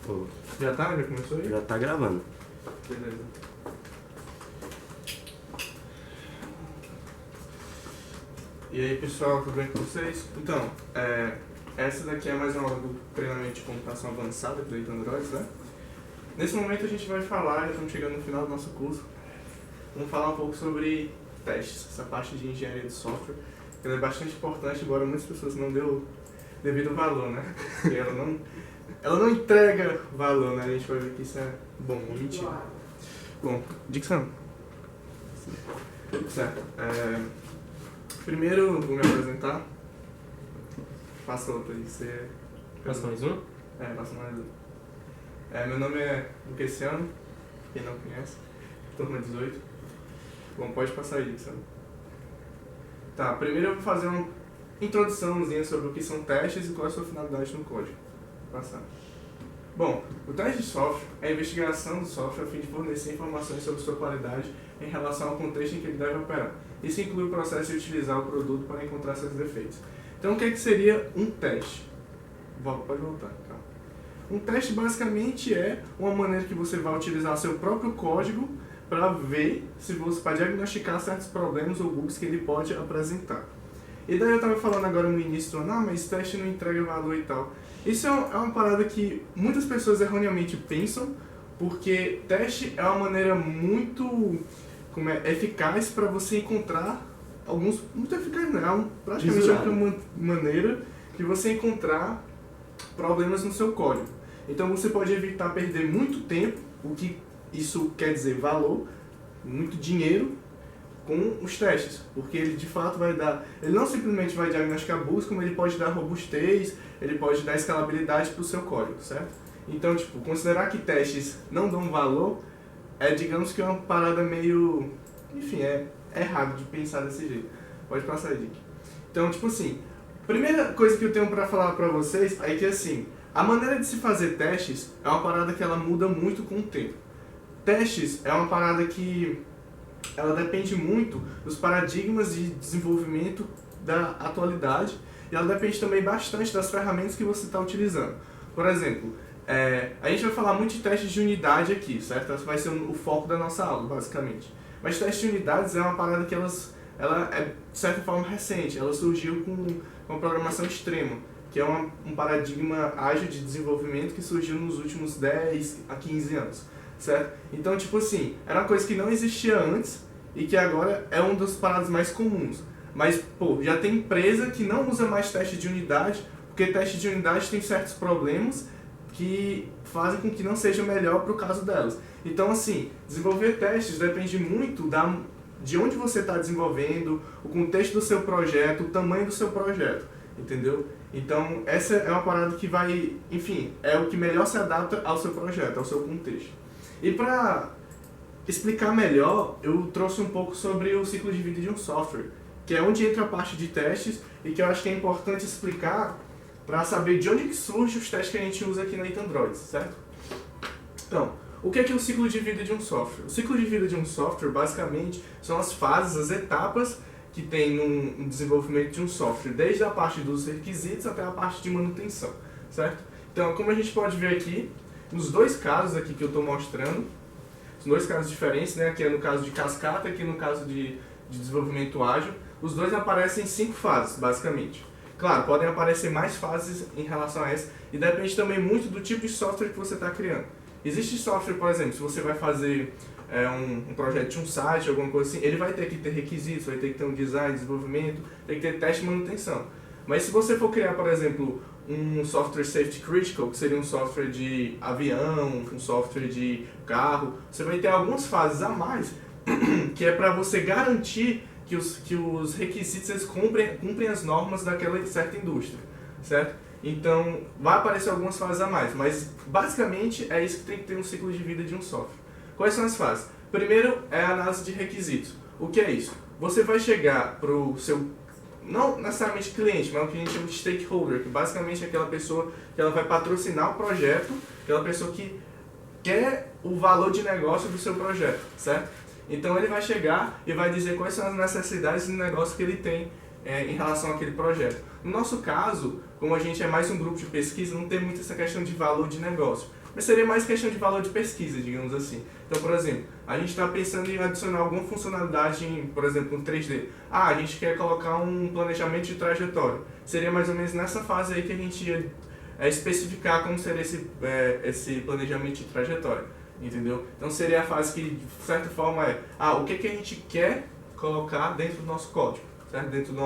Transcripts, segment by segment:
Pô, Já tá? Já começou aí? já tá gravando. Beleza. E aí pessoal, tudo bem com vocês? Então, essa daqui é mais uma aula do treinamento de computação avançada do Data Androids, né? Nesse momento a gente vai falar, já estamos chegando no final do nosso curso, vamos falar um pouco sobre testes, essa parte de engenharia de software, que ela é bastante importante, embora muitas pessoas não dêem devido valor, né? Porque ela não entrega valor, né? A gente vai ver que isso é bom ou mentira. Bom, Dixon. Certo. Primeiro vou me apresentar. Passa outra aí, você... Passa mais um? Passa mais um. Meu nome é Luqueciano, quem não conhece, turma 18. Bom, pode passar aí, Dixon. Tá, primeiro eu vou fazer uma introduçãozinha sobre o que são testes e qual é a sua finalidade no código. Vou passar. Bom, o teste de software é a investigação do software a fim de fornecer informações sobre sua qualidade em relação ao contexto em que ele deve operar. Isso inclui o processo de utilizar o produto para encontrar seus defeitos. Então, o que seria um teste? Pode voltar, calma. Um teste basicamente é uma maneira que você vai utilizar seu próprio código para ver se você para diagnosticar certos problemas ou bugs que ele pode apresentar. E daí eu estava falando agora no início, mas teste não entrega valor e tal. Isso é uma parada que muitas pessoas erroneamente pensam, porque teste é uma maneira muito eficaz para você encontrar muito eficaz não, praticamente uma maneira de você encontrar problemas no seu código. Então você pode evitar perder muito tempo, o que isso quer dizer valor, muito dinheiro, com os testes, porque ele de fato vai dar, ele não simplesmente vai diagnosticar bugs, como ele pode dar robustez, ele pode dar escalabilidade para o seu código, certo? Então, considerar que testes não dão valor, digamos que é uma parada meio, enfim, é errado de pensar desse jeito. Pode passar aí, Dick. Então, primeira coisa que eu tenho para falar para vocês é que, a maneira de se fazer testes é uma parada que ela muda muito com o tempo. Testes é uma parada que ela depende muito dos paradigmas de desenvolvimento da atualidade e ela depende também bastante das ferramentas que você está utilizando. Por exemplo, a gente vai falar muito de testes de unidade aqui, certo? Esse vai ser o foco da nossa aula, basicamente. Mas testes de unidades é uma parada que ela é, de certa forma, recente. Ela surgiu com a programação extrema, que é um paradigma ágil de desenvolvimento que surgiu nos últimos 10 a 15 anos. Certo? Então, era uma coisa que não existia antes e que agora é um dos paradas mais comuns. Mas, já tem empresa que não usa mais teste de unidade, porque teste de unidade tem certos problemas que fazem com que não seja melhor para o caso delas. Então, desenvolver testes depende muito de onde você está desenvolvendo, o contexto do seu projeto, o tamanho do seu projeto, entendeu? Então, essa é uma parada que vai, enfim, é o que melhor se adapta ao seu projeto, ao seu contexto. E para explicar melhor, eu trouxe um pouco sobre o ciclo de vida de um software, que é onde entra a parte de testes e que eu acho que é importante explicar para saber de onde que surge os testes que a gente usa aqui na Data Androids, certo? Então, o que é o ciclo de vida de um software? O ciclo de vida de um software, basicamente, são as fases, as etapas que tem no desenvolvimento de um software, desde a parte dos requisitos até a parte de manutenção, certo? Então, como a gente pode ver aqui, nos dois casos aqui que eu estou mostrando, são dois casos diferentes, né? Aqui é no caso de cascata, aqui no caso de desenvolvimento ágil, os dois aparecem em 5 fases, basicamente. Claro, podem aparecer mais fases em relação a essa, e depende também muito do tipo de software que você está criando. Existe software, por exemplo, se você vai fazer um projeto de um site, alguma coisa assim, ele vai ter que ter requisitos, vai ter que ter um design, desenvolvimento, tem que ter teste e manutenção. Mas se você for criar, por exemplo, um software safety critical, que seria um software de avião, um software de carro, você vai ter algumas fases a mais, que é para você garantir que os requisitos eles cumprem as normas daquela certa indústria, certo? Então, vai aparecer algumas fases a mais, mas basicamente é isso que tem que ter um ciclo de vida de um software. Quais são as fases? Primeiro é a análise de requisitos. O que é isso? Você vai chegar para o seu, não necessariamente cliente, mas o que a gente chama de stakeholder, que basicamente é aquela pessoa que ela vai patrocinar o projeto, aquela pessoa que quer o valor de negócio do seu projeto, certo? Então ele vai chegar e vai dizer quais são as necessidades de negócio que ele tem em relação àquele projeto. No nosso caso, como a gente é mais um grupo de pesquisa, não tem muito essa questão de valor de negócio. Mas seria mais questão de valor de pesquisa, digamos assim. Então, por exemplo, a gente está pensando em adicionar alguma funcionalidade, por exemplo, no 3D. A gente quer colocar um planejamento de trajetória. Seria mais ou menos nessa fase aí que a gente ia especificar como seria esse planejamento de trajetória, entendeu? Então seria a fase que, de certa forma, o que a gente quer colocar dentro do nosso código, certo? Dentro do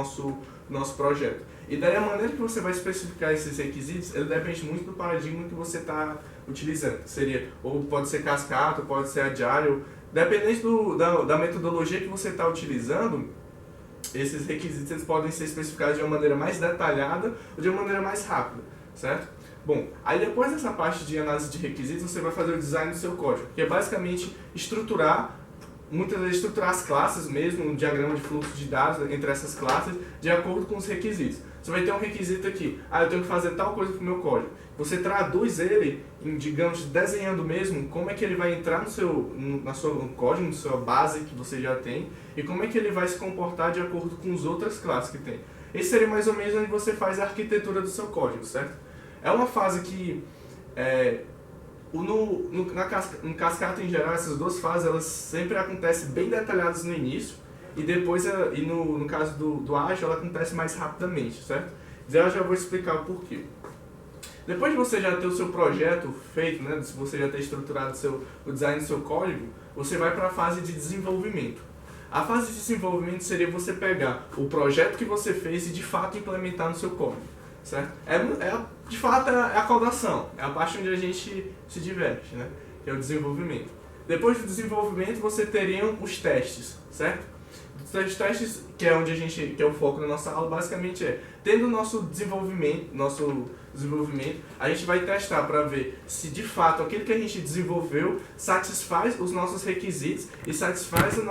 nosso projeto. E daí a maneira que você vai especificar esses requisitos, ele depende muito do paradigma que você está utilizando. Seria, ou pode ser cascata, pode ser agile, dependente da metodologia que você está utilizando, esses requisitos eles podem ser especificados de uma maneira mais detalhada ou de uma maneira mais rápida, certo? Bom, aí depois dessa parte de análise de requisitos, você vai fazer o design do seu código, que é basicamente muitas vezes estruturar as classes mesmo, um diagrama de fluxo de dados entre essas classes, de acordo com os requisitos. Você vai ter um requisito aqui, eu tenho que fazer tal coisa para o meu código. Você traduz ele, digamos, desenhando mesmo, como é que ele vai entrar no seu código, na sua base que você já tem, e como é que ele vai se comportar de acordo com as outras classes que tem. Esse seria mais ou menos onde você faz a arquitetura do seu código, certo? É uma fase que, no Cascata em geral, essas duas fases, elas sempre acontecem bem detalhadas no início, e depois, no caso do Agile, ela acontece mais rapidamente, certo? Eu já vou explicar o porquê. Depois de você já ter o seu projeto feito, né, se você já ter estruturado o design do seu código, você vai para a fase de desenvolvimento. A fase de desenvolvimento seria você pegar o projeto que você fez e de fato implementar no seu código, certo? De fato é a codação, é a parte onde a gente se diverte, né, que é o desenvolvimento. Depois do desenvolvimento você teriam os testes, certo? Os testes, que é que é o foco da nossa aula, basicamente tendo o nosso desenvolvimento, a gente vai testar para ver se de fato aquilo que a gente desenvolveu satisfaz os nossos requisitos e satisfaz a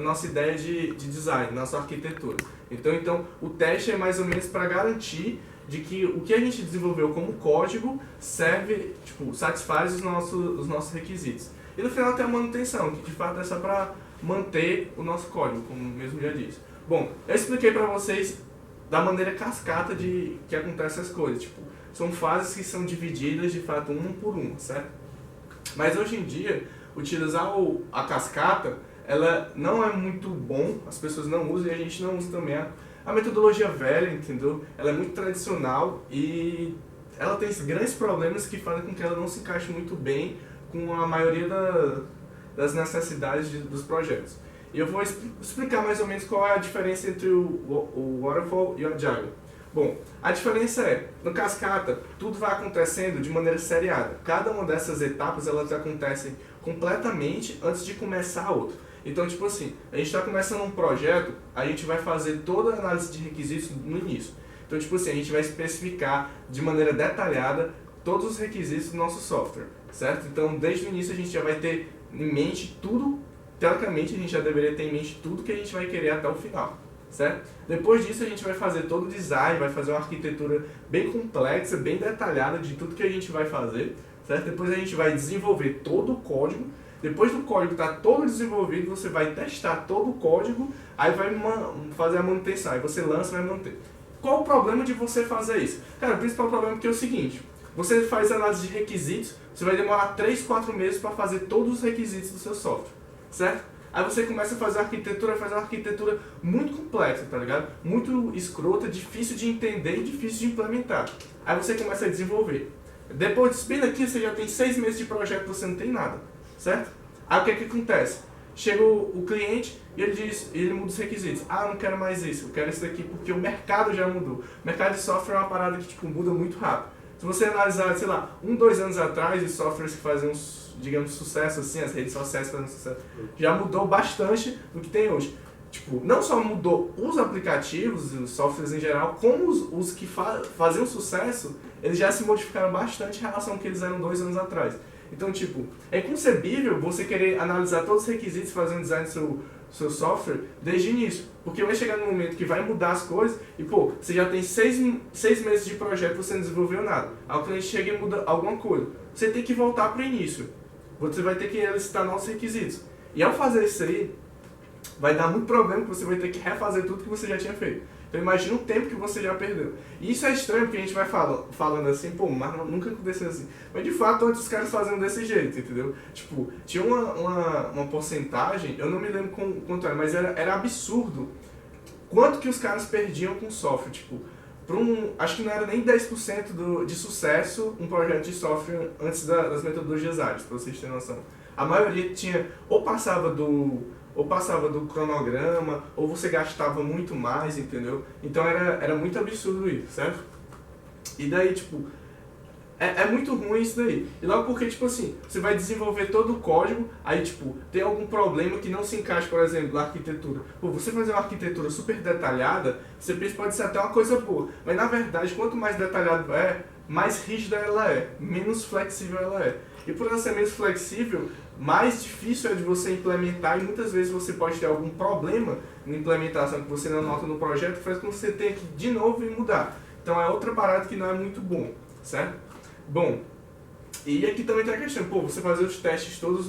nossa ideia de design, nossa arquitetura. Então o teste é mais ou menos para garantir de que o que a gente desenvolveu como código satisfaz os nossos requisitos. E no final tem a manutenção, que de fato é só para manter o nosso código, como mesmo já disse. Bom, eu expliquei para vocês da maneira cascata que acontecem as coisas. São fases que são divididas de fato uma por uma, certo? Mas hoje em dia, utilizar a cascata, ela não é muito bom, as pessoas não usam e a gente não usa também. A metodologia velha, entendeu? Ela é muito tradicional e ela tem grandes problemas que fazem com que ela não se encaixe muito bem com a maioria das necessidades dos projetos. E eu vou explicar mais ou menos qual é a diferença entre o Waterfall e o Agile. Bom, a diferença no Cascata, tudo vai acontecendo de maneira seriada. Cada uma dessas etapas, elas acontecem completamente antes de começar a outra. Então, a gente está começando um projeto, a gente vai fazer toda a análise de requisitos no início. Então, a gente vai especificar de maneira detalhada todos os requisitos do nosso software, certo? Então, desde o início a gente já vai ter em mente tudo, teoricamente a gente já deveria ter em mente tudo que a gente vai querer até o final, certo? Depois disso a gente vai fazer todo o design, vai fazer uma arquitetura bem complexa, bem detalhada de tudo que a gente vai fazer, certo? Depois a gente vai desenvolver todo o código, depois do código estar todo desenvolvido, você vai testar todo o código, aí vai fazer a manutenção, aí você lança e vai manter. Qual o problema de você fazer isso? Cara, o principal problema é o seguinte, você faz análise de requisitos, você vai demorar 3, 4 meses para fazer todos os requisitos do seu software, certo? Aí você começa a fazer faz uma arquitetura muito complexa, tá ligado? Muito escrota, difícil de entender e difícil de implementar. Aí você começa a desenvolver. Depois disso, bem daqui, você já tem 6 meses de projeto e você não tem nada, certo? Aí o que acontece? Chega o cliente e ele muda os requisitos. Eu não quero mais isso, eu quero isso daqui porque o mercado já mudou. O mercado de software é uma parada que muda muito rápido. Se você analisar, 1, 2 anos atrás, os softwares que faziam, digamos, sucesso, assim, as redes sociais fazendo sucesso, já mudou bastante do que tem hoje. Não só mudou os aplicativos, os softwares em geral, como os que faziam sucesso, eles já se modificaram bastante em relação ao que eles eram 2 anos atrás. Então, é inconcebível você querer analisar todos os requisitos e fazer um design do seu software desde o início. Porque vai chegar num momento que vai mudar as coisas e, você já tem 6 meses de projeto e você não desenvolveu nada. Aí o cliente chega e muda alguma coisa. Você tem que voltar para o início. Você vai ter que listar novos requisitos. E ao fazer isso aí, vai dar muito problema que você vai ter que refazer tudo que você já tinha feito. Então imagina o tempo que você já perdeu. E isso é estranho porque a gente vai falando assim, pô, mas nunca aconteceu assim. Mas de fato, antes os caras faziam desse jeito, entendeu? Tipo, tinha uma porcentagem, eu não me lembro quanto era, mas era absurdo quanto que os caras perdiam com software. Tipo, acho que não era nem 10% de sucesso um projeto de software antes das metodologias ágeis, pra vocês terem noção. A maioria tinha, ou passava do cronograma, ou você gastava muito mais, entendeu? Então era muito absurdo isso, certo? E daí, tipo, é muito ruim isso daí. E logo porque, tipo assim, você vai desenvolver todo o código, aí, tipo, tem algum problema que não se encaixa, por exemplo, na arquitetura. Pô, você fazer uma arquitetura super detalhada, você pensa que pode ser até uma coisa boa. Mas, na verdade, quanto mais detalhado mais rígida ela é, menos flexível ela é. E por ela ser menos flexível, mais difícil é de você implementar e muitas vezes você pode ter algum problema na implementação que você não nota no projeto que faz com que você tenha que de novo ir mudar. Então é outra parada que não é muito bom, certo? Bom, e aqui também tem a questão, pô, você fazer os testes todos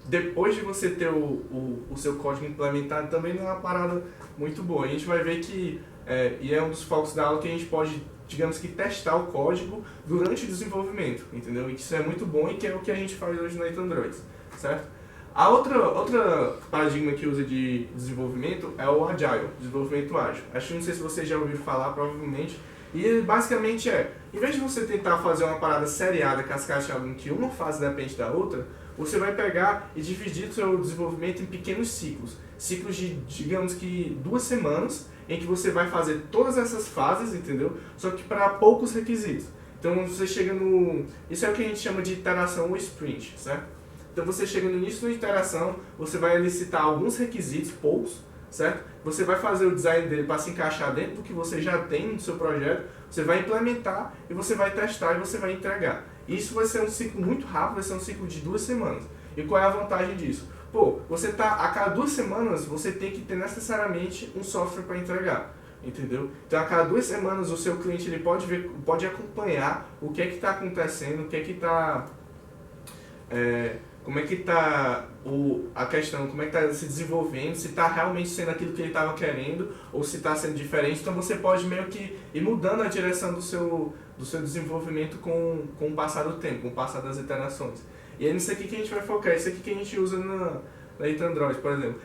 depois de você ter o seu código implementado também não é uma parada muito boa. A gente vai ver que, e é um dos focos da aula que a gente pode, digamos que, testar o código durante o desenvolvimento, entendeu? E que isso é muito bom e que é o que a gente faz hoje no Android, certo? A outra paradigma que usa de desenvolvimento é o Agile, desenvolvimento ágil. Acho que não sei se vocês já ouviram falar, provavelmente. E basicamente em vez de você tentar fazer uma parada seriada, cascateada em que uma fase depende da outra, você vai pegar e dividir o seu desenvolvimento em pequenos ciclos. Ciclos de, digamos que, 2 semanas, em que você vai fazer todas essas fases, entendeu? Só que para poucos requisitos. Então você chega no... Isso é o que a gente chama de iteração ou sprint, certo? Então você chega no início da iteração, você vai elicitar alguns requisitos, poucos, certo? Você vai fazer o design dele para se encaixar dentro do que você já tem no seu projeto, você vai implementar e você vai testar e você vai entregar. Isso vai ser um ciclo muito rápido, vai ser um ciclo de 2 semanas. E qual é a vantagem disso? Pô, a cada 2 semanas você tem que ter necessariamente um software para entregar, entendeu? Então a cada 2 semanas o seu cliente ele pode acompanhar o que é que está acontecendo, o que é que está... como é que está a questão, como é que está se desenvolvendo, se está realmente sendo aquilo que ele estava querendo ou se está sendo diferente. Então você pode meio que ir mudando a direção do seu desenvolvimento com o passar do tempo, com o passar das iterações. E é nisso aqui que a gente vai focar, isso aqui que a gente usa na Android, por exemplo.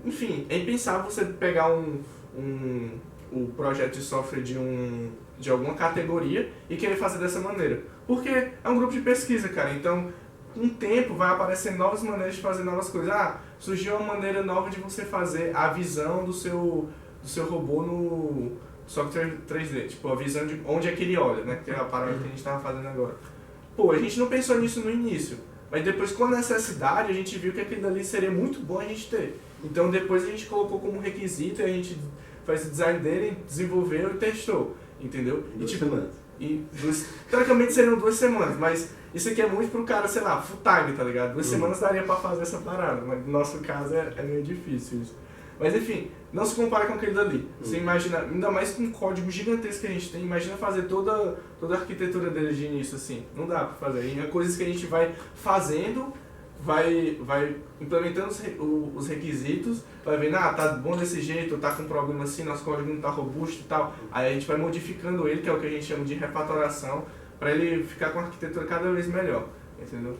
Enfim, é impensável você pegar o projeto de software de alguma categoria e querer fazer dessa maneira. Porque é um grupo de pesquisa, cara, então... Com o tempo vai aparecer novas maneiras de fazer novas coisas. Surgiu uma maneira nova de você fazer a visão do seu robô no software 3D. Tipo, a visão de onde é que ele olha, né? Que é a parada que a gente estava fazendo agora. Pô, a gente não pensou nisso no início. Mas depois, com a necessidade, a gente viu que aquilo ali seria muito bom a gente ter. Então, depois a gente colocou como requisito e a gente faz o design dele, desenvolveu e testou. Entendeu? Duas semanas. Teoricamente seriam 2 semanas, mas isso aqui é muito pro cara, sei lá, full time, tá ligado? 2 semanas daria pra fazer essa parada, mas no nosso caso é meio difícil isso. Mas enfim, não se compara com aquele dali. Você imagina, ainda mais com o código gigantesco que a gente tem, imagina fazer toda a arquitetura dele de início assim. Não dá pra fazer. E é coisas que a gente vai fazendo, vai implementando os requisitos, vai vendo, tá bom desse jeito, tá com problema assim, nosso código não tá robusto e tal. Aí a gente vai modificando ele, que é o que a gente chama de refatoração, para ele ficar com a arquitetura cada vez melhor, entendeu?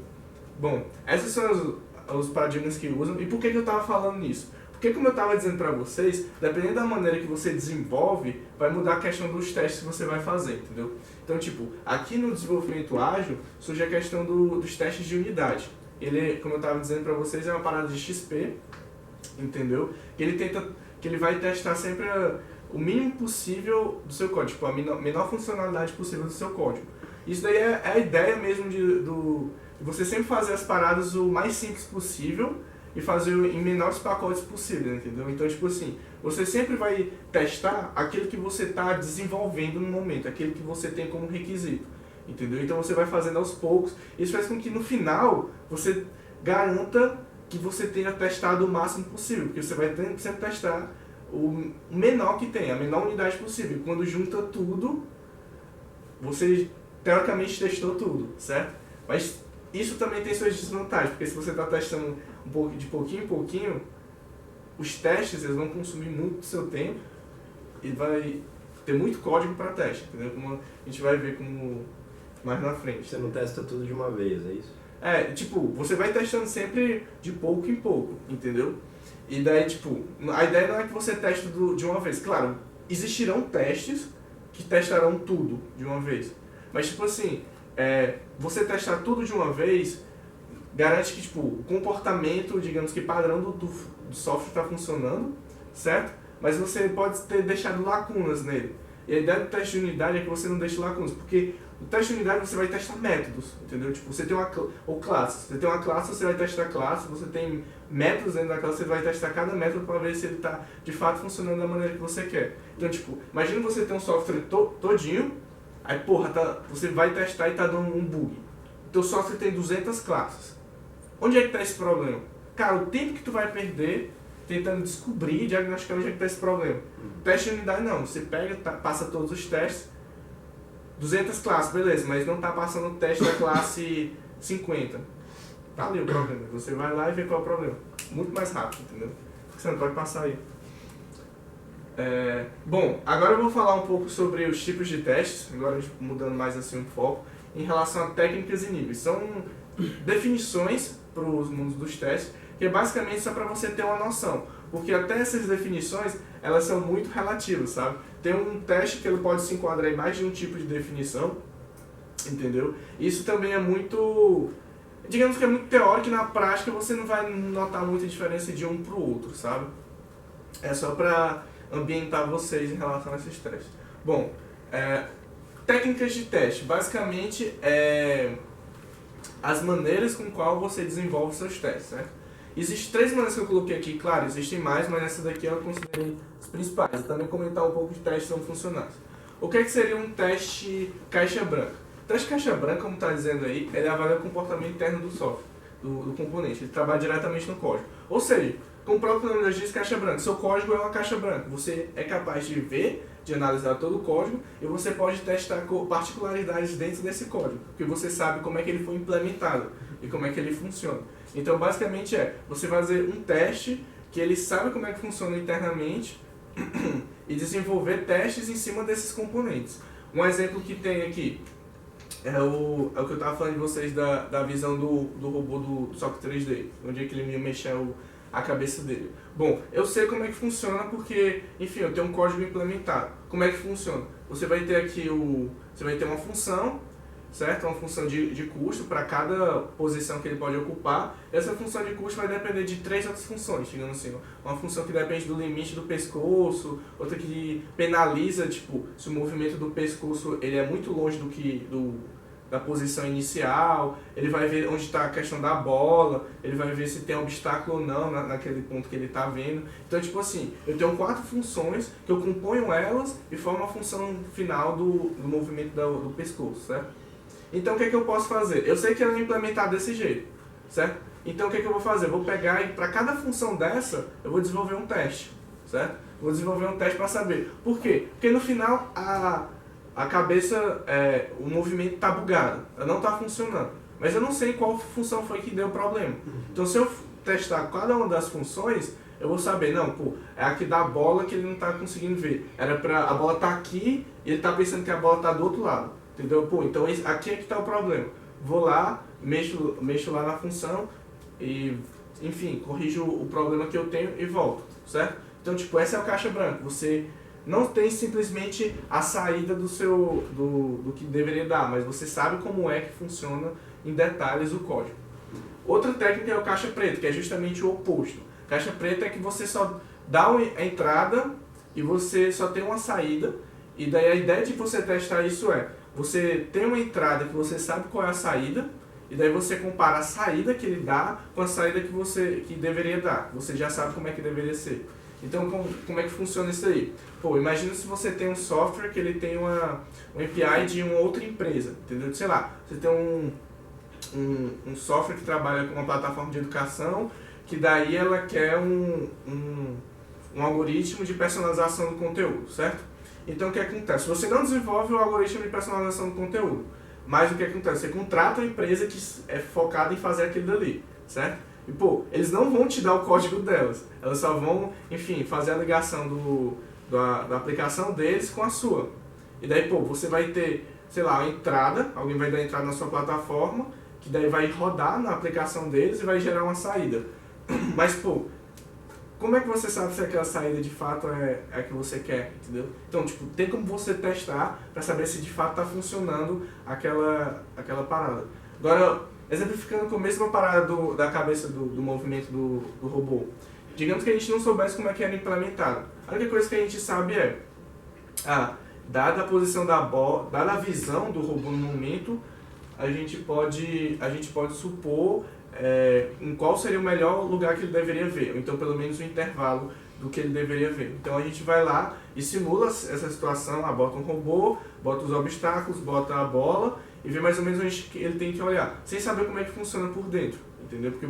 Bom, esses são os paradigmas que usam. E por que eu estava falando nisso? Porque, como eu estava dizendo para vocês, dependendo da maneira que você desenvolve, vai mudar a questão dos testes que você vai fazer, entendeu? Então, tipo, aqui no desenvolvimento ágil, surge a questão dos testes de unidade. Ele, como eu estava dizendo para vocês, é uma parada de XP, entendeu? Que ele vai testar sempre o mínimo possível do seu código, tipo, a menor funcionalidade possível do seu código. Isso daí é a ideia mesmo de você sempre fazer as paradas o mais simples possível e fazer em menores pacotes possível, entendeu? Então, tipo assim, você sempre vai testar aquilo que você está desenvolvendo no momento, aquilo que você tem como requisito, entendeu? Então você vai fazendo aos poucos. Isso faz com que no final você garanta que você tenha testado o máximo possível, porque você vai sempre testar o menor que tem, a menor unidade possível. Quando junta tudo, você teoricamente testou tudo, certo? Mas isso também tem suas desvantagens, porque se você está testando de pouquinho em pouquinho, os testes eles vão consumir muito do seu tempo e vai ter muito código para teste, entendeu? Como a gente vai ver como mais na frente. Você não testa tudo de uma vez, é isso? Tipo, você vai testando sempre de pouco em pouco, entendeu? E daí, tipo, a ideia não é que você teste tudo de uma vez. Claro, existirão testes que testarão tudo de uma vez. Mas, tipo assim, você testar tudo de uma vez garante que, tipo, o comportamento, digamos que padrão do software está funcionando, certo? Mas você pode ter deixado lacunas nele. E a ideia do teste de unidade é que você não deixe lacunas, porque no teste de unidade você vai testar métodos, entendeu? Tipo, você tem ou classes. Você tem uma classe, você vai testar a classe, você tem métodos dentro da classe, você vai testar cada método para ver se ele está de fato funcionando da maneira que você quer. Então, tipo, imagina você ter um software todinho, aí, porra, você vai testar e tá dando um bug. O teu software tem 200 classes. Onde é que está esse problema? Cara, o tempo que tu vai perder tentando descobrir e diagnosticar onde é que está esse problema. Teste de unidade não, você pega, passa todos os testes, 200 classes, beleza, mas não está passando o teste da classe 50. Tá ali o problema, você vai lá e vê qual é o problema. Muito mais rápido, entendeu? Você não pode passar aí. Bom, agora eu vou falar um pouco sobre os tipos de testes, agora mudando mais assim um foco, em relação a técnicas e níveis. São definições para os mundos dos testes, que é basicamente só para você ter uma noção, porque até essas definições, elas são muito relativas, sabe? Tem um teste que ele pode se enquadrar em mais de um tipo de definição, entendeu? Isso também é muito, digamos que é muito teórico, e na prática você não vai notar muita diferença de um para o outro, sabe? É só para ambientar vocês em relação a esses testes. Bom, técnicas de teste, basicamente as maneiras com qual você desenvolve seus testes, certo? Existem 3 maneiras que eu coloquei aqui, claro, existem mais, mas essa daqui eu considerei as principais. E também comentar um pouco de testes não funcionais. O que seria um teste caixa branca? O teste caixa branca, como está dizendo aí, ele avalia o comportamento interno do software, do componente. Ele trabalha diretamente no código. Ou seja, como o próprio nome diz, caixa branca. Seu código é uma caixa branca. Você é capaz de ver, de analisar todo o código, e você pode testar particularidades dentro desse código, porque você sabe como é que ele foi implementado e como é que ele funciona. Então, basicamente você fazer um teste que ele sabe como é que funciona internamente e desenvolver testes em cima desses componentes. Um exemplo que tem aqui é o que eu estava falando de vocês da visão do robô do software 3D, onde é que ele ia mexer a cabeça dele. Bom, eu sei como é que funciona porque, enfim, eu tenho um código implementado. Como é que funciona? Você vai ter aqui você vai ter uma função, certo? Uma função de custo para cada posição que ele pode ocupar. Essa função de custo vai depender de 3 outras funções, digamos assim. Uma função que depende do limite do pescoço, outra que penaliza, tipo, se o movimento do pescoço ele é muito longe da posição inicial, ele vai ver onde está a questão da bola, ele vai ver se tem obstáculo ou não naquele ponto que ele está vendo. Então, tipo assim, eu tenho 4 funções que eu componho elas e formo a função final do movimento do pescoço, certo? Então, o que eu posso fazer? Eu sei que ela é implementada desse jeito, certo? Então, o que eu vou fazer? Eu vou pegar e para cada função dessa, eu vou desenvolver um teste, certo? Vou desenvolver um teste para saber. Por quê? Porque no final, a cabeça, o movimento está bugado, ela não está funcionando. Mas eu não sei qual função foi que deu o problema. Então, se eu testar cada uma das funções, eu vou saber, não, pô, é aqui da bola que ele não está conseguindo ver. A bola está aqui e ele está pensando que a bola está do outro lado. Entendeu? Pô, então aqui é que está o problema. Vou lá, mexo lá na função e, enfim, corrijo o problema que eu tenho e volto, certo? Então, tipo, essa é a caixa branca. Você não tem simplesmente a saída do que deveria dar, mas você sabe como é que funciona em detalhes o código. Outra técnica é o caixa preta, que é justamente o oposto. Caixa preta é que você só dá a entrada e você só tem uma saída, e daí a ideia de você testar isso você tem uma entrada que você sabe qual é a saída, e daí você compara a saída que ele dá com a saída que deveria dar. Você já sabe como é que deveria ser. Então, como é que funciona isso aí? Pô, imagina se você tem um software que ele tem um API de uma outra empresa, entendeu? Sei lá, você tem um software que trabalha com uma plataforma de educação, que daí ela quer um algoritmo de personalização do conteúdo, certo? Então, o que acontece? Você não desenvolve o algoritmo de personalização do conteúdo, mas o que acontece? Você contrata uma empresa que é focada em fazer aquilo dali, certo? E, pô, eles não vão te dar o código delas, elas só vão, enfim, fazer a ligação da aplicação deles com a sua. E daí, pô, você vai ter, sei lá, a entrada, alguém vai dar entrada na sua plataforma, que daí vai rodar na aplicação deles e vai gerar uma saída. Mas, pô, como é que você sabe se aquela saída de fato é a que você quer, entendeu? Então, tipo, tem como você testar para saber se de fato está funcionando aquela parada. Agora, exemplificando com a mesma parada da cabeça do movimento do robô. Digamos que a gente não soubesse como é que era implementado. A única coisa que a gente sabe é, dada a posição da bola, dada a visão do robô no momento, a gente pode supor em qual seria o melhor lugar que ele deveria ver, ou então pelo menos o intervalo do que ele deveria ver. Então a gente vai lá e simula essa situação, bota um robô, bota os obstáculos, bota a bola e vê mais ou menos onde ele tem que olhar, sem saber como é que funciona por dentro, entendeu? Porque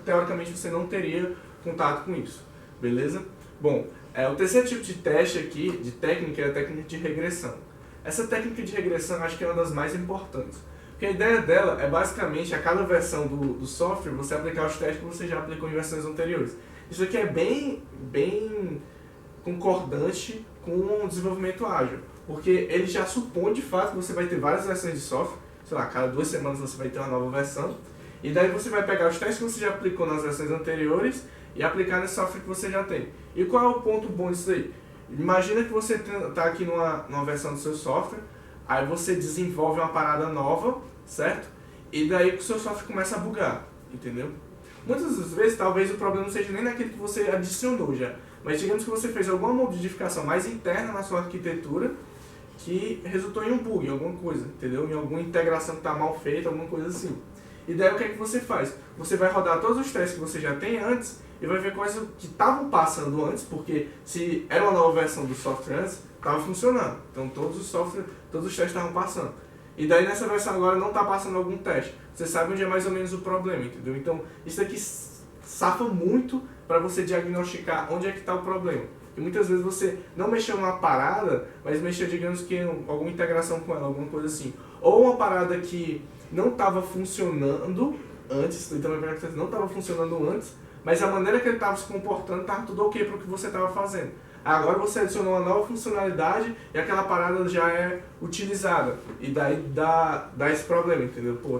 teoricamente você não teria contato com isso, beleza? Bom, o terceiro tipo de teste aqui, de técnica, é a técnica de regressão. Essa técnica de regressão eu acho que é uma das mais importantes. Porque a ideia dela é basicamente a cada versão do software você aplicar os testes que você já aplicou em versões anteriores. Isso aqui é bem concordante com o desenvolvimento ágil, porque ele já supõe de fato que você vai ter várias versões de software, sei lá, cada 2 semanas você vai ter uma nova versão, e daí você vai pegar os testes que você já aplicou nas versões anteriores e aplicar nesse software que você já tem. E qual é o ponto bom disso aí? Imagina que você está aqui numa versão do seu software, aí você desenvolve uma parada nova, certo? E daí o seu software começa a bugar, entendeu? Muitas das vezes, talvez o problema não seja nem naquele que você adicionou já, mas digamos que você fez alguma modificação mais interna na sua arquitetura que resultou em um bug, em alguma coisa, entendeu? Em alguma integração que está mal feita, alguma coisa assim. E daí o que é que você faz? Você vai rodar todos os testes que você já tem antes e vai ver quais que estavam passando antes, porque se era uma nova versão do software antes, estava funcionando. Então todos os testes estavam passando. E daí nessa versão agora não está passando algum teste. Você sabe onde é mais ou menos o problema, entendeu? Então isso aqui safa muito para você diagnosticar onde é que está o problema. E muitas vezes você não mexeu numa parada, mas mexeu, digamos que em alguma integração com ela, alguma coisa assim. Ou uma parada que não estava funcionando antes, então não estava funcionando antes, mas a maneira que ele estava se comportando estava tudo ok para o que você estava fazendo. Agora você adicionou uma nova funcionalidade e aquela parada já é utilizada. E daí dá esse problema, entendeu? Pô,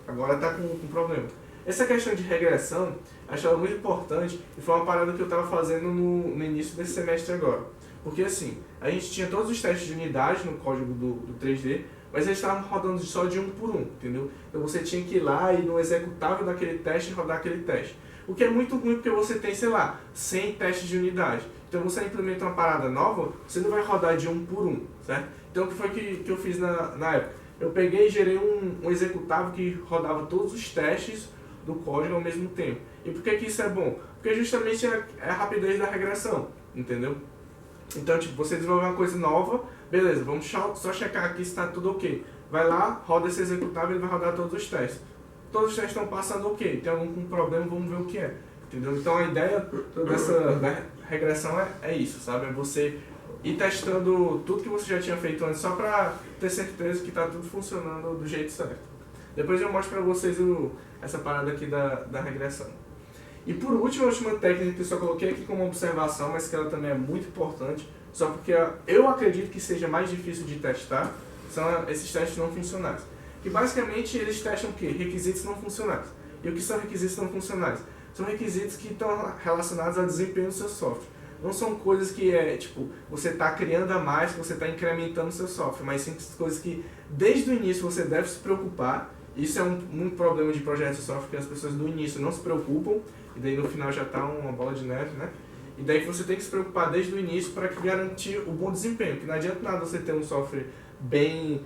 agora está com problema. Essa questão de regressão, acho ela muito importante e foi uma parada que eu estava fazendo no início desse semestre agora. Porque assim, a gente tinha todos os testes de unidade no código do 3D, mas eles estavam rodando só de um por um, entendeu? Então você tinha que ir lá e no executável daquele teste rodar aquele teste. O que é muito ruim porque você tem, sei lá, 100 testes de unidade. Então você implementa uma parada nova, você não vai rodar de um por um, certo? Então o que foi que eu fiz na época? Eu peguei e gerei um executável que rodava todos os testes do código ao mesmo tempo. E por que isso é bom? Porque justamente é a rapidez da regressão, entendeu? Então, tipo, você desenvolve uma coisa nova, beleza, vamos só checar aqui se está tudo ok. Vai lá, roda esse executável e ele vai rodar todos os testes. Todos os testes estão passando ok, tem algum problema, vamos ver o que é. Entendeu? Então a ideia da regressão é isso, sabe? É você ir testando tudo que você já tinha feito antes, só para ter certeza que está tudo funcionando do jeito certo. Depois eu mostro para vocês essa parada aqui da regressão. E por último, a última técnica que eu só coloquei aqui como observação, mas que ela também é muito importante, só porque eu acredito que seja mais difícil de testar, são esses testes não funcionais. Que basicamente eles testam o quê? Requisitos não funcionais. E o que são requisitos não funcionais? São requisitos que estão relacionados ao desempenho do seu software. Não são coisas que você está criando a mais, que você está incrementando o seu software, mas sim coisas que desde o início você deve se preocupar. Isso é muito problema de projetos de software, que as pessoas no início não se preocupam, e daí no final já está uma bola de neve, né? E daí você tem que se preocupar desde o início para garantir o bom desempenho, porque não adianta nada você ter um software bem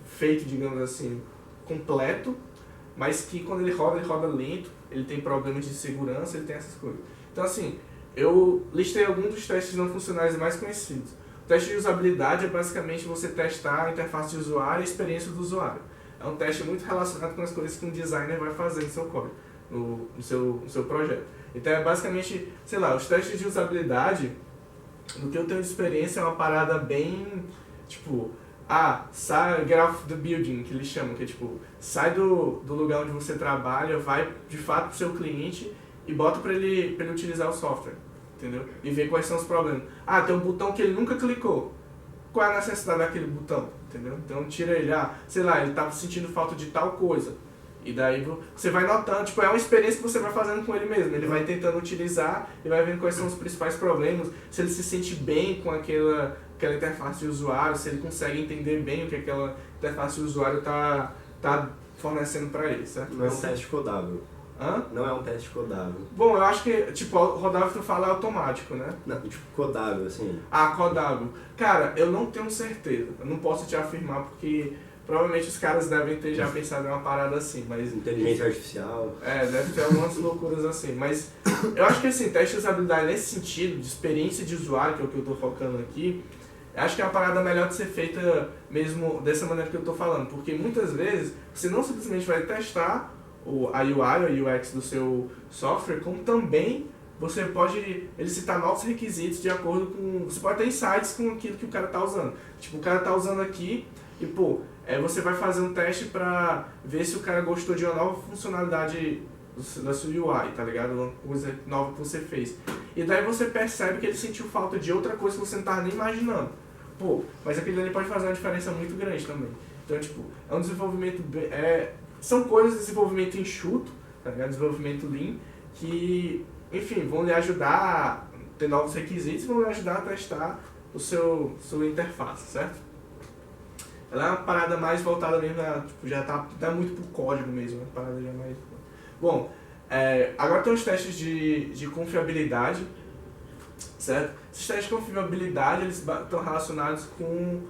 feito, digamos assim, completo, mas que quando ele roda lento, ele tem problemas de segurança, ele tem essas coisas. Então assim, eu listei alguns dos testes não funcionais mais conhecidos. O teste de usabilidade é basicamente você testar a interface de usuário e a experiência do usuário. É um teste muito relacionado com as coisas que um designer vai fazer no seu código, no seu projeto. Então é basicamente, sei lá, os testes de usabilidade, no que eu tenho de experiência, é uma parada bem, tipo, sai, get off the building, que eles chamam, que é tipo, sai do lugar onde você trabalha, vai de fato pro seu cliente e bota para ele utilizar o software. entendeu? E ver quais são os problemas. Ah, tem um botão que ele nunca clicou. Qual é a necessidade daquele botão, entendeu? Então tira ele, sei lá, ele estava sentindo falta de tal coisa. E daí você vai notando, tipo, é uma experiência que você vai fazendo com ele mesmo. Ele vai tentando utilizar e vai vendo quais são os principais problemas, se ele se sente bem com aquela interface de usuário, se ele consegue entender bem o que aquela interface de usuário tá fornecendo para ele, certo? Não é um teste codável. Hã? Não é um teste codável. Bom, eu acho que, tipo, rodável que tu fala é automático, né? Não, tipo, codável, assim. Codável. Cara, eu não tenho certeza. Eu não posso te afirmar porque provavelmente os caras devem ter já pensado em uma parada assim, mas... Inteligência artificial. Deve ter algumas loucuras assim, mas eu acho que assim, teste de usabilidade nesse sentido, de experiência de usuário, que é o que eu tô focando aqui, eu acho que é uma parada melhor de ser feita mesmo dessa maneira que eu tô falando, porque muitas vezes você não simplesmente vai testar a UI ou a UX do seu software, como também você pode elicitar novos requisitos de acordo com... Você pode ter insights com aquilo que o cara tá usando. Tipo, o cara tá usando aqui e, você vai fazer um teste pra ver se o cara gostou de uma nova funcionalidade da sua UI, tá ligado? Uma coisa nova que você fez. E daí você percebe que ele sentiu falta de outra coisa que você não tava nem imaginando. Mas aquele ali pode fazer uma diferença muito grande também. Então, tipo, é um desenvolvimento... São coisas de desenvolvimento enxuto, tá ligado? Desenvolvimento lean, que, enfim, vão lhe ajudar a ter novos requisitos e vão lhe ajudar a testar sua interface, certo? Ela é uma parada mais voltada mesmo, já tá muito pro código mesmo, uma parada já mais... Bom, agora tem os testes de confiabilidade, certo? Esses testes de confiabilidade, eles estão relacionados com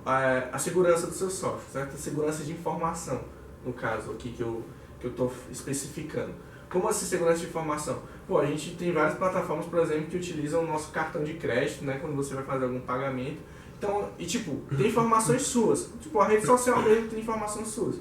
a segurança do seu software, certo? A segurança de informação, no caso aqui que eu estou especificando. Como assim segurança de informação? A gente tem várias plataformas, por exemplo, que utilizam o nosso cartão de crédito, né, quando você vai fazer algum pagamento. Então, tem informações suas. Tipo, a rede social mesmo tem informações suas.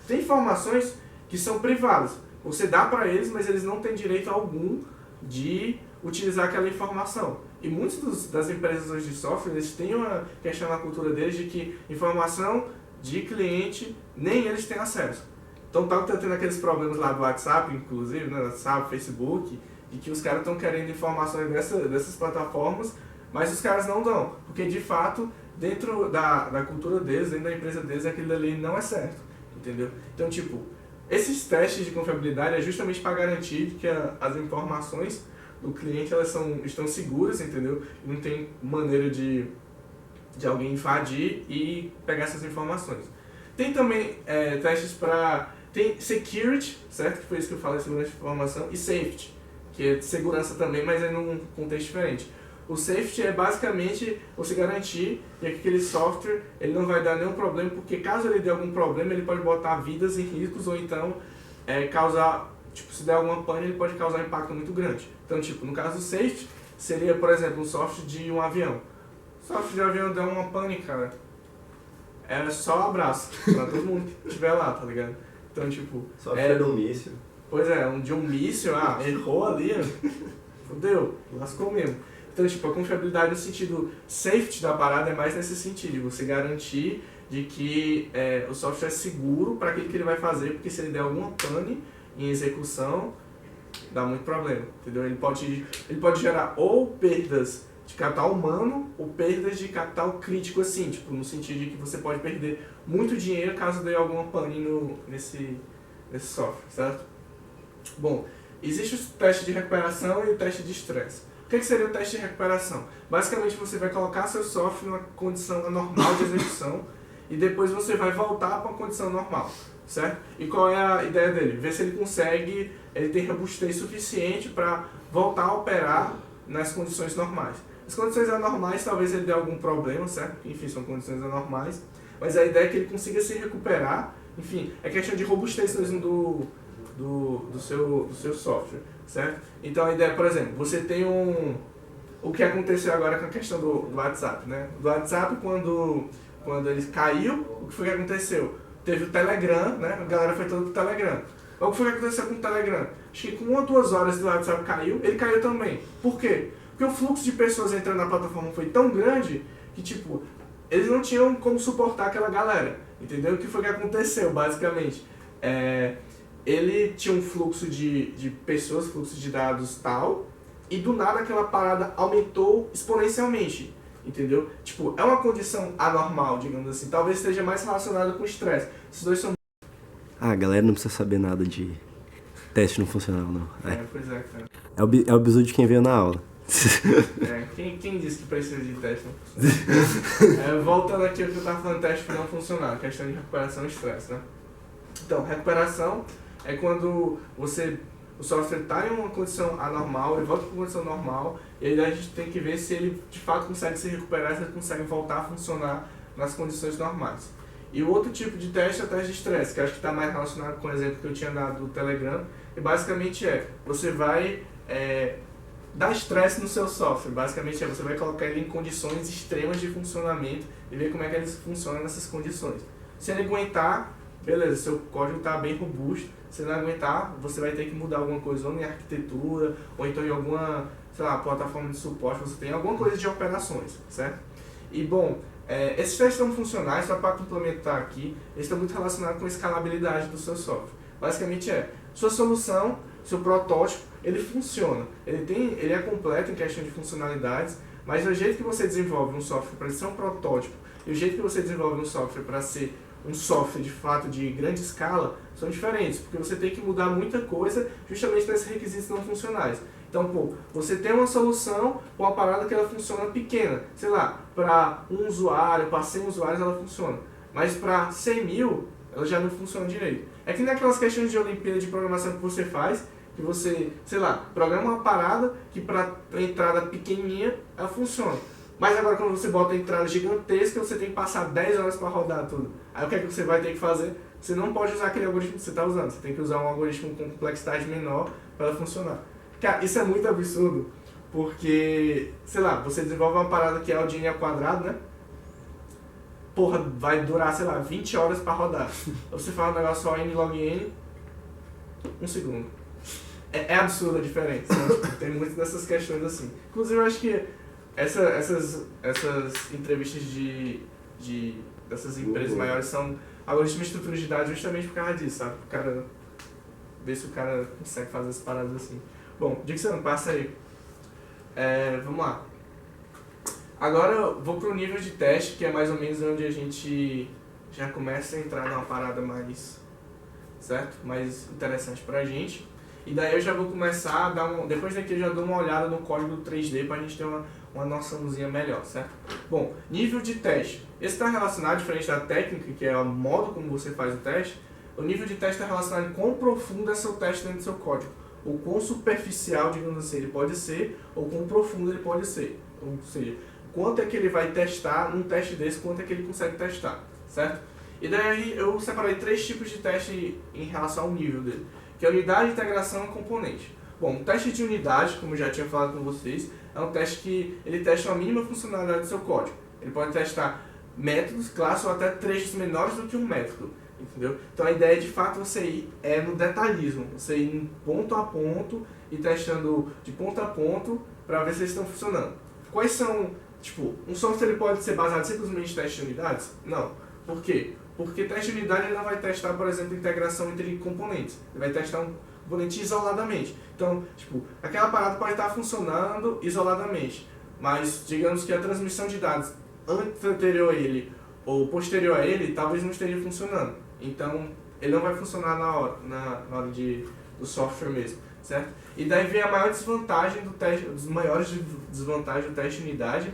Tem informações que são privadas. Você dá para eles, mas eles não têm direito algum de utilizar aquela informação. E muitas das empresas hoje de software, eles têm uma questão na cultura deles de que informação de cliente, nem eles têm acesso. Então tá tendo aqueles problemas lá do WhatsApp, inclusive, né, WhatsApp, Facebook, de que os caras estão querendo informações dessas plataformas, mas os caras não dão, porque de fato, dentro da cultura deles, dentro da empresa deles, aquilo ali não é certo, entendeu? Então, tipo, esses testes de confiabilidade é justamente para garantir que as informações do cliente estão seguras, entendeu? E não tem maneira de alguém invadir e pegar essas informações. Tem também testes para... Tem security, certo? Que foi isso que eu falei, segurança de informação, e safety, que é de segurança também, mas é num contexto diferente. O safety é basicamente você garantir que aquele software ele não vai dar nenhum problema, porque caso ele dê algum problema, ele pode botar vidas em riscos ou então causar, se der alguma pane, ele pode causar um impacto muito grande. Então, no caso do safety, seria, por exemplo, um software de um avião. O software de um avião der uma pane, cara, é só um abraço pra todo mundo que estiver lá, tá ligado? Então, software de um míssil. Pois é, de um míssil, errou ali, fodeu, lascou mesmo. Então, a confiabilidade no sentido safety da parada é mais nesse sentido, de você garantir de que o software é seguro para aquilo que ele vai fazer, porque se ele der alguma pane em execução, dá muito problema, entendeu? Ele pode gerar ou perdas de capital humano ou perdas de capital crítico, assim, no sentido de que você pode perder muito dinheiro caso dê alguma pane nesse software, certo? Bom, existe o teste de recuperação e o teste de estresse. O que seria o teste de recuperação? Basicamente você vai colocar seu software numa condição normal de execução e depois você vai voltar para uma condição normal, certo? E qual é a ideia dele? Ver se ele tem robustez suficiente para voltar a operar nas condições normais. As condições anormais talvez ele dê algum problema, certo? Enfim, são condições anormais, mas a ideia é que ele consiga se recuperar. Enfim, é questão de robustez mesmo do seu software, certo? Então a ideia, por exemplo, você tem o que aconteceu agora com a questão do WhatsApp, né? Do WhatsApp, quando ele caiu, o que foi que aconteceu? Teve o Telegram, né? A galera foi toda pro Telegram. O que foi que aconteceu com o Telegram? Acho que com 1 ou 2 horas do WhatsApp caiu, ele caiu também. Por quê? Porque o fluxo de pessoas entrando na plataforma foi tão grande que, eles não tinham como suportar aquela galera. Entendeu? O que foi que aconteceu, basicamente? Ele tinha um fluxo de pessoas, fluxo de dados tal, e do nada aquela parada aumentou exponencialmente, entendeu? Tipo, é uma condição anormal, digamos assim, talvez esteja mais relacionada com estresse. Esses dois são... Ah, a galera não precisa saber nada de teste não funcional, não. Pois é, cara. É o bizu de quem veio na aula. Quem disse que precisa de teste não funcional? Voltando aqui ao que eu estava falando, teste não funcional, questão de recuperação e estresse, né? Então, recuperação é quando o software está em uma condição anormal, ele volta para uma condição normal, e aí a gente tem que ver se ele de fato consegue se recuperar, se ele consegue voltar a funcionar nas condições normais. E o outro tipo de teste é o teste de estresse, que acho que está mais relacionado com o exemplo que eu tinha dado do Telegram, e basicamente você vai dar estresse no seu software, basicamente você vai colocar ele em condições extremas de funcionamento e ver como é que ele funciona nessas condições. Se ele aguentar, beleza, seu código está bem robusto. Se não aguentar, você vai ter que mudar alguma coisa, ou em arquitetura, ou então em alguma, sei lá, plataforma de suporte, você tem alguma coisa de operações, certo? E bom, esses testes não funcionais, só para complementar aqui, eles estão muito relacionados com a escalabilidade do seu software. Basicamente sua solução, seu protótipo, ele funciona, ele é completo em questão de funcionalidades, mas o jeito que você desenvolve um software para ser um protótipo e o jeito que você desenvolve um software para ser um software de fato de grande escala são diferentes, porque você tem que mudar muita coisa justamente nesses requisitos não funcionais. Então, você tem uma solução com uma parada que ela funciona pequena, sei lá, para um usuário, para 100 usuários ela funciona, mas para 100 mil ela já não funciona direito. É que naquelas questões de Olimpíada de programação que você faz, que você, sei lá, programa uma parada que para entrada pequenininha ela funciona. Mas agora quando você bota a entrada gigantesca, você tem que passar 10 horas para rodar tudo. Aí o que é que você vai ter que fazer? Você não pode usar aquele algoritmo que você está usando, você tem que usar um algoritmo com complexidade menor para ela funcionar. Cara, isso é muito absurdo, porque, sei lá, você desenvolve uma parada que é o de n ao quadrado, né? Porra, vai durar, sei lá, 20 horas para rodar. Você faz um negócio só n log n, 1 segundo. É absurda a diferença, né? Tem muitas dessas questões assim. Inclusive, eu acho que essas entrevistas dessas empresas maiores são algoritmos de estrutura de dados justamente por causa disso, sabe? O cara, ver se o cara consegue fazer as paradas assim. Bom, Dixon, passa aí. Vamos lá. Agora eu vou para o nível de teste, que é mais ou menos onde a gente já começa a entrar numa parada mais, certo? Mais interessante pra gente. E daí eu já vou começar a dar depois daqui eu já dou uma olhada no código 3D pra gente ter uma noçãozinha melhor, certo? Bom, nível de teste. Esse está relacionado, diferente da técnica, que é o modo como você faz o teste, o nível de teste está relacionado com quão profundo é seu teste dentro do seu código. Ou quão superficial, digamos assim, ele pode ser, ou quão profundo ele pode ser. Ou seja, quanto é que ele vai testar num teste desse, quanto é que ele consegue testar, certo? E daí eu separei 3 tipos de teste em relação ao nível dele, que é unidade, integração e componente. Bom, o teste de unidade, como eu já tinha falado com vocês, é um teste que ele testa a mínima funcionalidade do seu código. Ele pode testar métodos, classes ou até trechos menores do que um método, entendeu? Então a ideia é de fato você ir no detalhismo, você ir ponto a ponto e testando de ponto a ponto para ver se eles estão funcionando. Quais são, tipo, um software ele pode ser baseado simplesmente em teste de unidades? Não. Por quê? Porque teste de unidade ele não vai testar, por exemplo, integração entre componentes. Ele vai testar um componente isoladamente. Então, tipo, aquela parada pode estar funcionando isoladamente, mas digamos que a transmissão de dados anterior a ele ou posterior a ele talvez não esteja funcionando. Então, ele não vai funcionar na hora do software mesmo, certo? E daí vem a maior desvantagem do teste, dos maiores desvantagens do teste de unidade,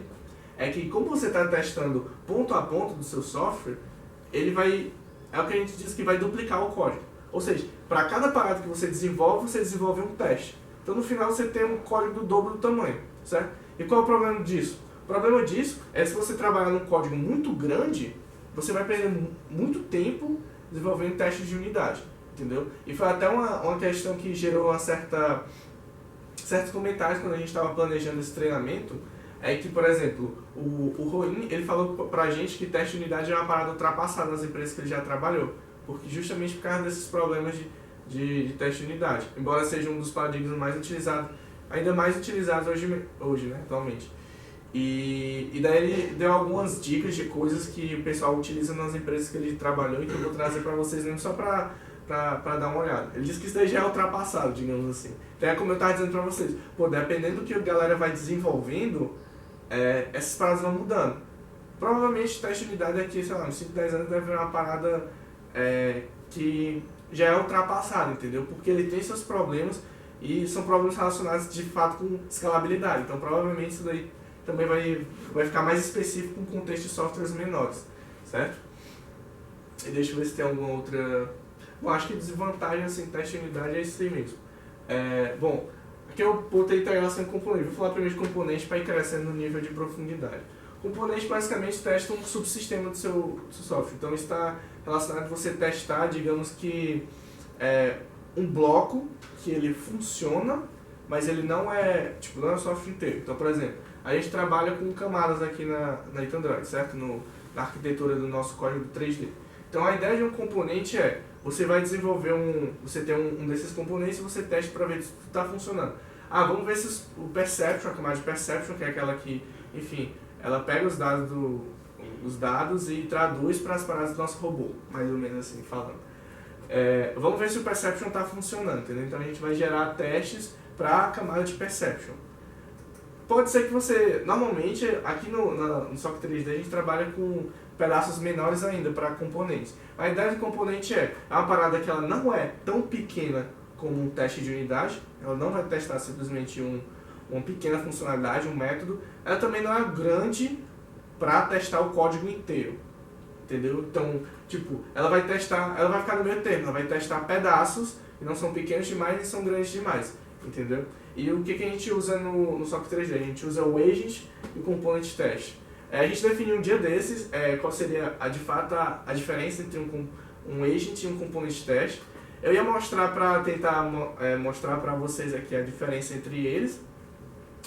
é que como você está testando ponto a ponto do seu software, ele vai, é o que a gente diz que vai duplicar o código. Ou seja, para cada parada que você desenvolve um teste. Então no final você tem um código do dobro do tamanho, certo? E qual é o problema disso? O problema disso é que se você trabalhar num código muito grande, você vai perder muito tempo desenvolvendo testes de unidade, entendeu? E foi até uma questão que gerou certos comentários quando a gente estava planejando esse treinamento, é que, por exemplo, o Roin, ele falou pra gente que teste de unidade é uma parada ultrapassada nas empresas que ele já trabalhou, porque justamente por causa desses problemas de teste de unidade, embora seja um dos paradigmas mais utilizados, ainda mais utilizados hoje, né, atualmente. E daí ele deu algumas dicas de coisas que o pessoal utiliza nas empresas que ele trabalhou e que eu vou trazer para vocês mesmo só para para dar uma olhada. Ele diz que isso daí já é ultrapassado, digamos assim. Então é como eu estava dizendo para vocês, pô, dependendo do que a galera vai desenvolvendo, essas paradas vão mudando. Provavelmente o teste de unidade aqui, sei lá, uns 5, 10 anos deve vir uma parada que já é ultrapassada, entendeu? Porque ele tem seus problemas e são problemas relacionados de fato com escalabilidade. Então provavelmente isso daí também vai ficar mais específico com o contexto de softwares menores, certo? E deixa eu ver se tem alguma outra... Bom, acho que desvantagem, assim, teste de unidade é isso aí mesmo. Bom, aqui eu botei integração com componente. Vou falar primeiro de componente para ir crescendo no nível de profundidade. Componente basicamente testa um subsistema do seu software. Então está relacionado a você testar, digamos que, um bloco que ele funciona, mas ele não é o software inteiro. Então, por exemplo, a gente trabalha com camadas aqui na Itandroid, certo? Na arquitetura do nosso código 3D. Então a ideia de um componente você vai desenvolver você tem um desses componentes e você testa para ver se está funcionando. Vamos ver se o Perception, a camada de Perception, que é aquela que, enfim, ela pega os dados e traduz para as paradas do nosso robô, mais ou menos assim falando. Vamos ver se o Perception está funcionando, entendeu? Então a gente vai gerar testes para a camada de Perception. Pode ser que você, normalmente, aqui no SOC 3D a gente trabalha com pedaços menores ainda para componentes. A ideia do componente é uma parada que ela não é tão pequena como um teste de unidade, ela não vai testar simplesmente uma pequena funcionalidade, um método, ela também não é grande para testar o código inteiro, entendeu? Então, ela vai ficar no meio termo, ela vai testar pedaços que não são pequenos demais nem são grandes demais, entendeu? E o que a gente usa no SOC 3D? A gente usa o agent e o component test. A gente definiu um dia desses qual seria de fato a diferença entre um agent e um component test. Eu ia mostrar para tentar mostrar para vocês aqui a diferença entre eles,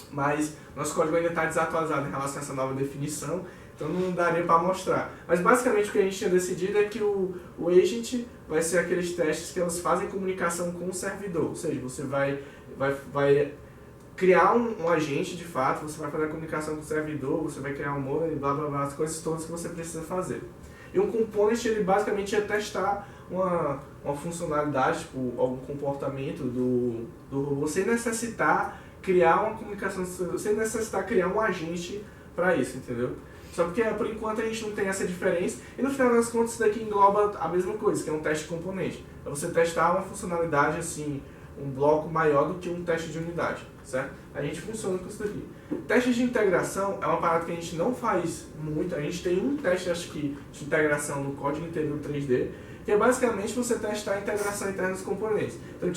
mas nosso código ainda está desatualizado em relação a essa nova definição, então não daria para mostrar. Mas basicamente o que a gente tinha decidido é que o agent vai ser aqueles testes que elas fazem comunicação com o servidor, ou seja, você vai criar um agente de fato, você vai fazer a comunicação com o servidor, você vai criar um modem, blá blá blá, as coisas todas que você precisa fazer. E um component, ele basicamente ia testar uma funcionalidade, algum comportamento do robô, sem necessitar criar uma comunicação, sem necessitar criar um agente para isso, entendeu? Só porque por enquanto a gente não tem essa diferença, e no final das contas isso daqui engloba a mesma coisa, que é um teste de componente. É você testar uma funcionalidade assim, um bloco maior do que um teste de unidade, certo? A gente funciona com isso daqui. Teste de integração é uma parada que a gente não faz muito, a gente tem um teste, acho que, de integração no código inteiro do 3D, que é basicamente você testar a integração interna dos componentes. Então,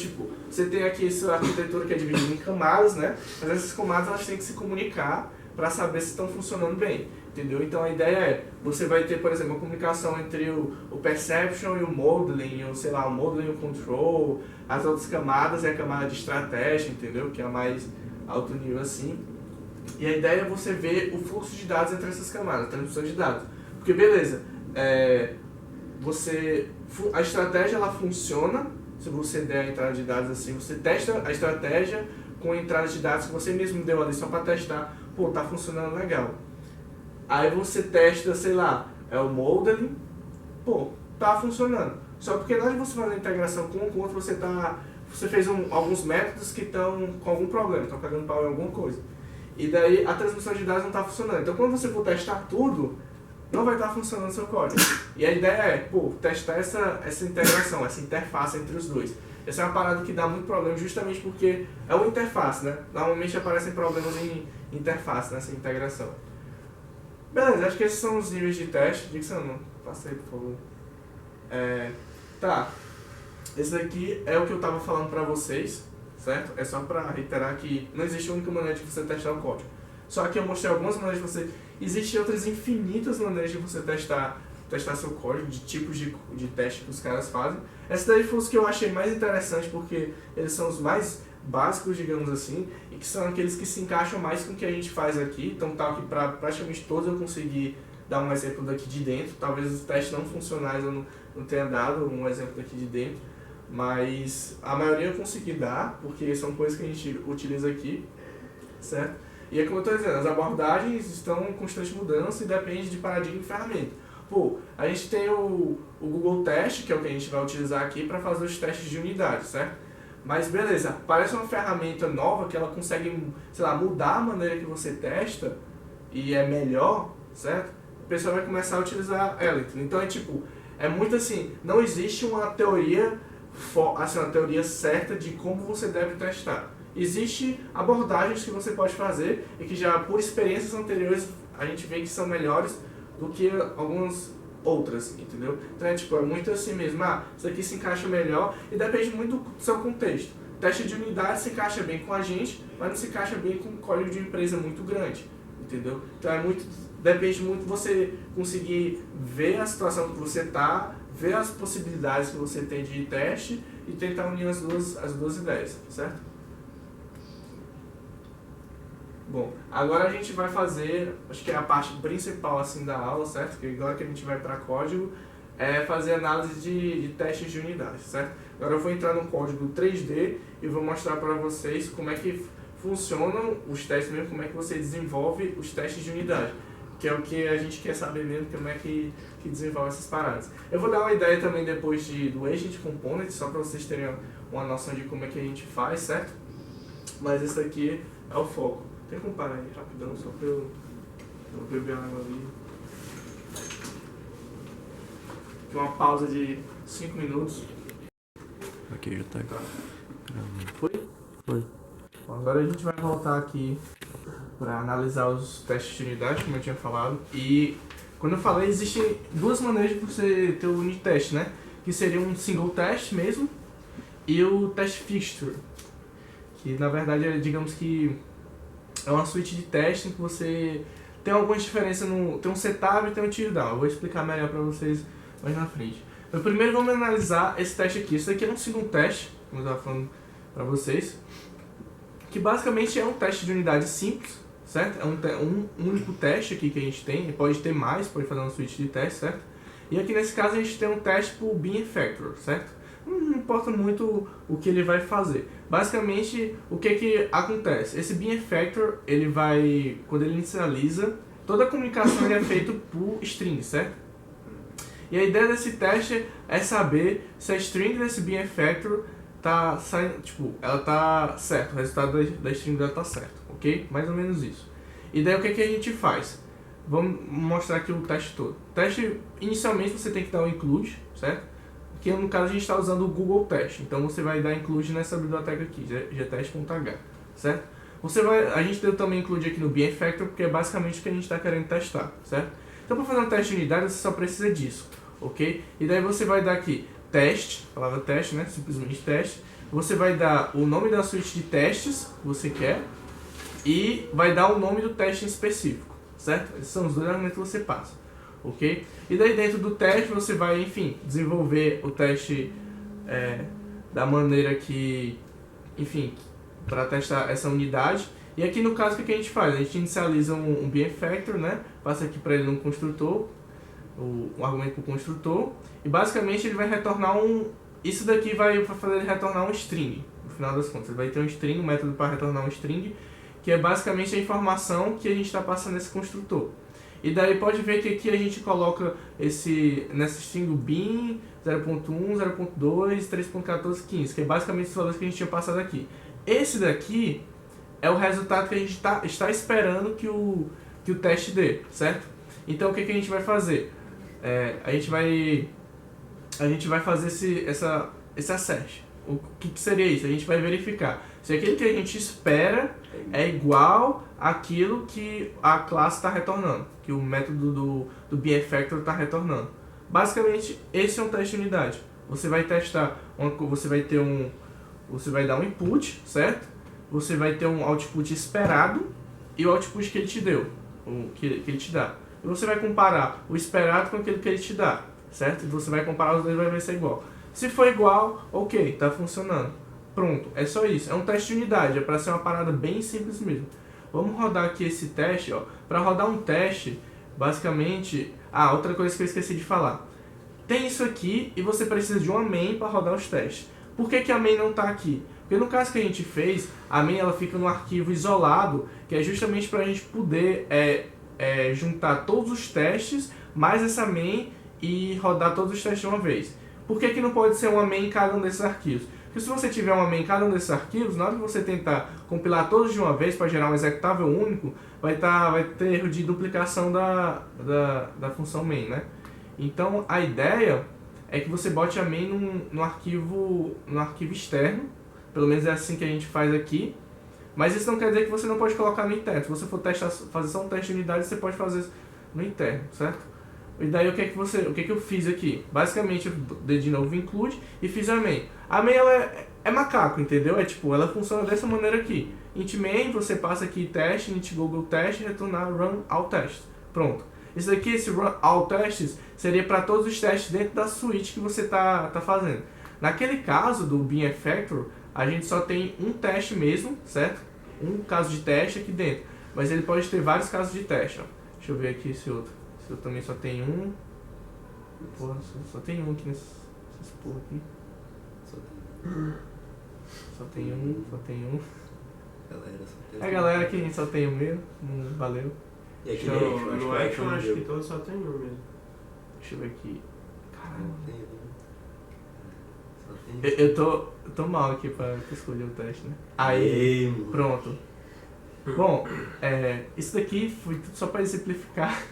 você tem aqui essa arquitetura que é dividida em camadas, né? Mas essas camadas elas têm que se comunicar para saber se estão funcionando bem, entendeu? Então a ideia você vai ter, por exemplo, uma comunicação entre o Perception e o Modeling, ou sei lá, o Modeling e o Control, as outras camadas é a camada de estratégia, entendeu? Que é a mais alto nível assim. E a ideia é você ver o fluxo de dados entre essas camadas, a transmissão de dados. Porque beleza, a estratégia ela funciona, se você der a entrada de dados assim, você testa a estratégia com a entrada de dados que você mesmo deu ali só para testar, pô, tá funcionando legal. Aí você testa, sei lá, o modeling, pô, tá funcionando. Só porque na hora de você fazer a integração com o outro, você fez alguns métodos que estão com algum problema, estão pegando pau em alguma coisa. E daí a transmissão de dados não está funcionando. Então quando você for testar tudo, não vai estar funcionando o seu código. E a ideia é, testar essa integração, essa interface entre os dois. Essa é uma parada que dá muito problema justamente porque é uma interface, né? Normalmente aparecem problemas em interface nessa integração. Beleza, acho que esses são os níveis de teste. Dixon, não. Passa aí, por favor. Tá. Esse daqui é o que eu estava falando para vocês, certo? É só para reiterar que não existe uma única maneira de você testar o código. Só que eu mostrei algumas maneiras de você... Existem outras infinitas maneiras de você testar seu código, de tipos de teste que os caras fazem. Essa daí foi os que eu achei mais interessante, porque eles são os mais básicos, digamos assim, e que são aqueles que se encaixam mais com o que a gente faz aqui. Então, tal que para praticamente todos eu consegui dar um exemplo daqui de dentro. Talvez os testes não funcionais eu não tenha dado um exemplo daqui de dentro, mas a maioria eu consegui dar, porque são coisas que a gente utiliza aqui, certo? E é como eu estou dizendo, as abordagens estão em constante mudança e depende de paradigma e ferramenta. A gente tem o Google Teste, que é o que a gente vai utilizar aqui para fazer os testes de unidade, certo? Mas beleza, parece uma ferramenta nova que ela consegue, sei lá, mudar a maneira que você testa e é melhor, certo? A pessoa vai começar a utilizar ela. Então é tipo, é muito assim, não existe uma teoria, assim, uma teoria certa de como você deve testar. Existem abordagens que você pode fazer e que já por experiências anteriores a gente vê que são melhores do que algumas outras, entendeu? Então é tipo, é muito assim mesmo, isso aqui se encaixa melhor e depende muito do seu contexto. Teste de unidade se encaixa bem com a gente, mas não se encaixa bem com um código de empresa muito grande, entendeu? Então é muito, depende muito de você conseguir ver a situação que você tá, ver as possibilidades que você tem de teste e tentar unir as duas ideias, certo? Bom, agora a gente vai fazer, acho que é a parte principal assim da aula, certo? Que agora que a gente vai para código, é fazer análise de testes de unidade, certo? Agora eu vou entrar no código 3D e vou mostrar para vocês como é que funcionam os testes mesmo, como é que você desenvolve os testes de unidade, que é o que a gente quer saber mesmo, como é que desenvolve essas paradas. Eu vou dar uma ideia também depois do Agent Component, só para vocês terem uma noção de como é que a gente faz, certo? Mas esse aqui é o foco. Tem como parar aí rapidão, só pra eu beber água ali. Aqui uma pausa de 5 minutos. Aqui já tá gravando. Foi? Foi. Bom, agora a gente vai voltar aqui para analisar os testes de unidade, como eu tinha falado. E quando eu falei, existem duas maneiras de você ter o unit test, né? Que seria um single test mesmo e o test fixture. Que na verdade é, digamos que é uma suíte de teste em que você tem algumas diferenças, tem um setup e tem um teardown. Eu vou explicar melhor para vocês mais na frente. Mas primeiro vamos analisar esse teste aqui. Esse aqui é um single teste, como eu estava falando para vocês, que basicamente é um teste de unidade simples, certo? É um único teste aqui que a gente tem, pode ter mais, pode fazer uma suíte de teste, certo? E aqui nesse caso a gente tem um teste por Bean Factor, certo? Não importa muito o que ele vai fazer. Basicamente, o que acontece? Esse Bean Factor, ele vai, quando ele inicializa, toda a comunicação ele é feita por string, certo? E a ideia desse teste é saber se a string desse Bean Factor tá saindo, tipo, ela tá certo, o resultado da string dela tá certo, ok? Mais ou menos isso. E daí o que a gente faz? Vamos mostrar aqui o teste todo. O teste, inicialmente você tem que dar um include, certo? Aqui no caso a gente está usando o Google Teste, então você vai dar include nessa biblioteca aqui, gtest.h, certo? A gente deu também include aqui no Bean Factor, porque é basicamente o que a gente está querendo testar, certo? Então para fazer um teste de unidade você só precisa disso, ok? E daí você vai dar aqui teste, palavra teste, né? Simplesmente teste. Você vai dar o nome da suíte de testes que você quer e vai dar o nome do teste em específico, certo? Esses são os dois argumentos que você passa. Ok? E daí dentro do teste você vai, enfim, desenvolver o teste da maneira que, enfim, para testar essa unidade. E aqui no caso o que a gente faz? A gente inicializa um Bean Factor, né? Passa aqui para ele um construtor, um argumento para o construtor, e basicamente ele vai retornar isso daqui vai fazer ele retornar um string, no final das contas. Ele vai ter um string, um método para retornar um string, que é basicamente a informação que a gente está passando nesse construtor. E daí pode ver que aqui a gente coloca nessa string Bean 0.1, 0.2, 3.14, 15, que é basicamente os valores que a gente tinha passado aqui. Esse daqui é o resultado que a gente está esperando que o teste dê, certo? Então o que a gente vai fazer? A gente vai fazer esse assert. O que seria isso? A gente vai verificar se aquilo que a gente espera é igual àquilo que a classe está retornando, que o método do Bean Factor está retornando. Basicamente, esse é um teste de unidade. Você vai testar, você vai dar um input, certo? Você vai ter um output esperado e o output que ele te deu, que ele te dá. E você vai comparar o esperado com aquilo que ele te dá, certo? E você vai comparar os dois e vai ver se é igual. Se for igual, ok, está funcionando. Pronto, é só isso. É um teste de unidade, é para ser uma parada bem simples mesmo. Vamos rodar aqui esse teste, ó. Para rodar um teste, basicamente... outra coisa que eu esqueci de falar. Tem isso aqui e você precisa de uma main para rodar os testes. Por que a main não está aqui? Porque no caso que a gente fez, a main ela fica no arquivo isolado, que é justamente para a gente poder juntar todos os testes, mais essa main, e rodar todos os testes de uma vez. Por que não pode ser uma main em cada um desses arquivos? Porque se você tiver uma main em cada um desses arquivos, na hora que você tentar compilar todos de uma vez para gerar um executável único, vai ter erro de duplicação da função main, né? Então a ideia é que você bote a main no arquivo externo, pelo menos é assim que a gente faz aqui, mas isso não quer dizer que você não pode colocar no interno. Se você for fazer só um teste de unidade, você pode fazer no interno, certo? E daí o que eu fiz aqui? Basicamente eu dei de novo include e fiz a main. A main ela é macaco, entendeu? É tipo, ela funciona dessa maneira aqui. Int main, você passa aqui teste, int google teste, retornar run all test. Pronto. Isso daqui, esse run all testes, seria para todos os testes dentro da suite que você tá fazendo. Naquele caso do Bean Factor, a gente só tem um teste mesmo, certo? Um caso de teste aqui dentro. Mas ele pode ter vários casos de teste, ó. Deixa eu ver aqui esse outro. Esse outro também só tem um. Porra, só tem um aqui nesse porra aqui. Só tem um. Galera, só tem Galera, aqui a gente só tem um mesmo. Valeu. E aqui No Action acho que todos só tem um mesmo. Deixa eu ver aqui. Caramba. Tem um. Só tem Eu tô mal aqui pra escolher o teste, né? Aí, pronto. Bom, isso daqui foi tudo só para exemplificar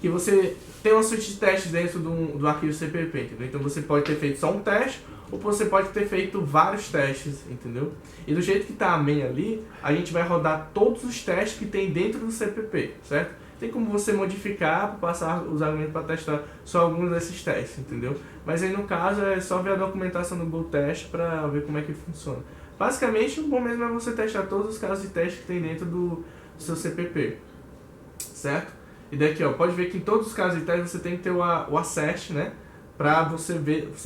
que você tem uma suite de testes dentro do arquivo CPP, entendeu? Então você pode ter feito só um teste ou você pode ter feito vários testes, entendeu? E do jeito que está a main ali, a gente vai rodar todos os testes que tem dentro do CPP, certo? Tem como você modificar para passar os argumentos para testar só alguns desses testes, entendeu? Mas aí no caso é só ver a documentação do Go Test para ver como é que funciona. Basicamente, o bom mesmo é você testar todos os casos de teste que tem dentro do seu CPP, certo? E daqui, ó, pode ver que em todos os casos de teste você tem que ter o assert, né? Para você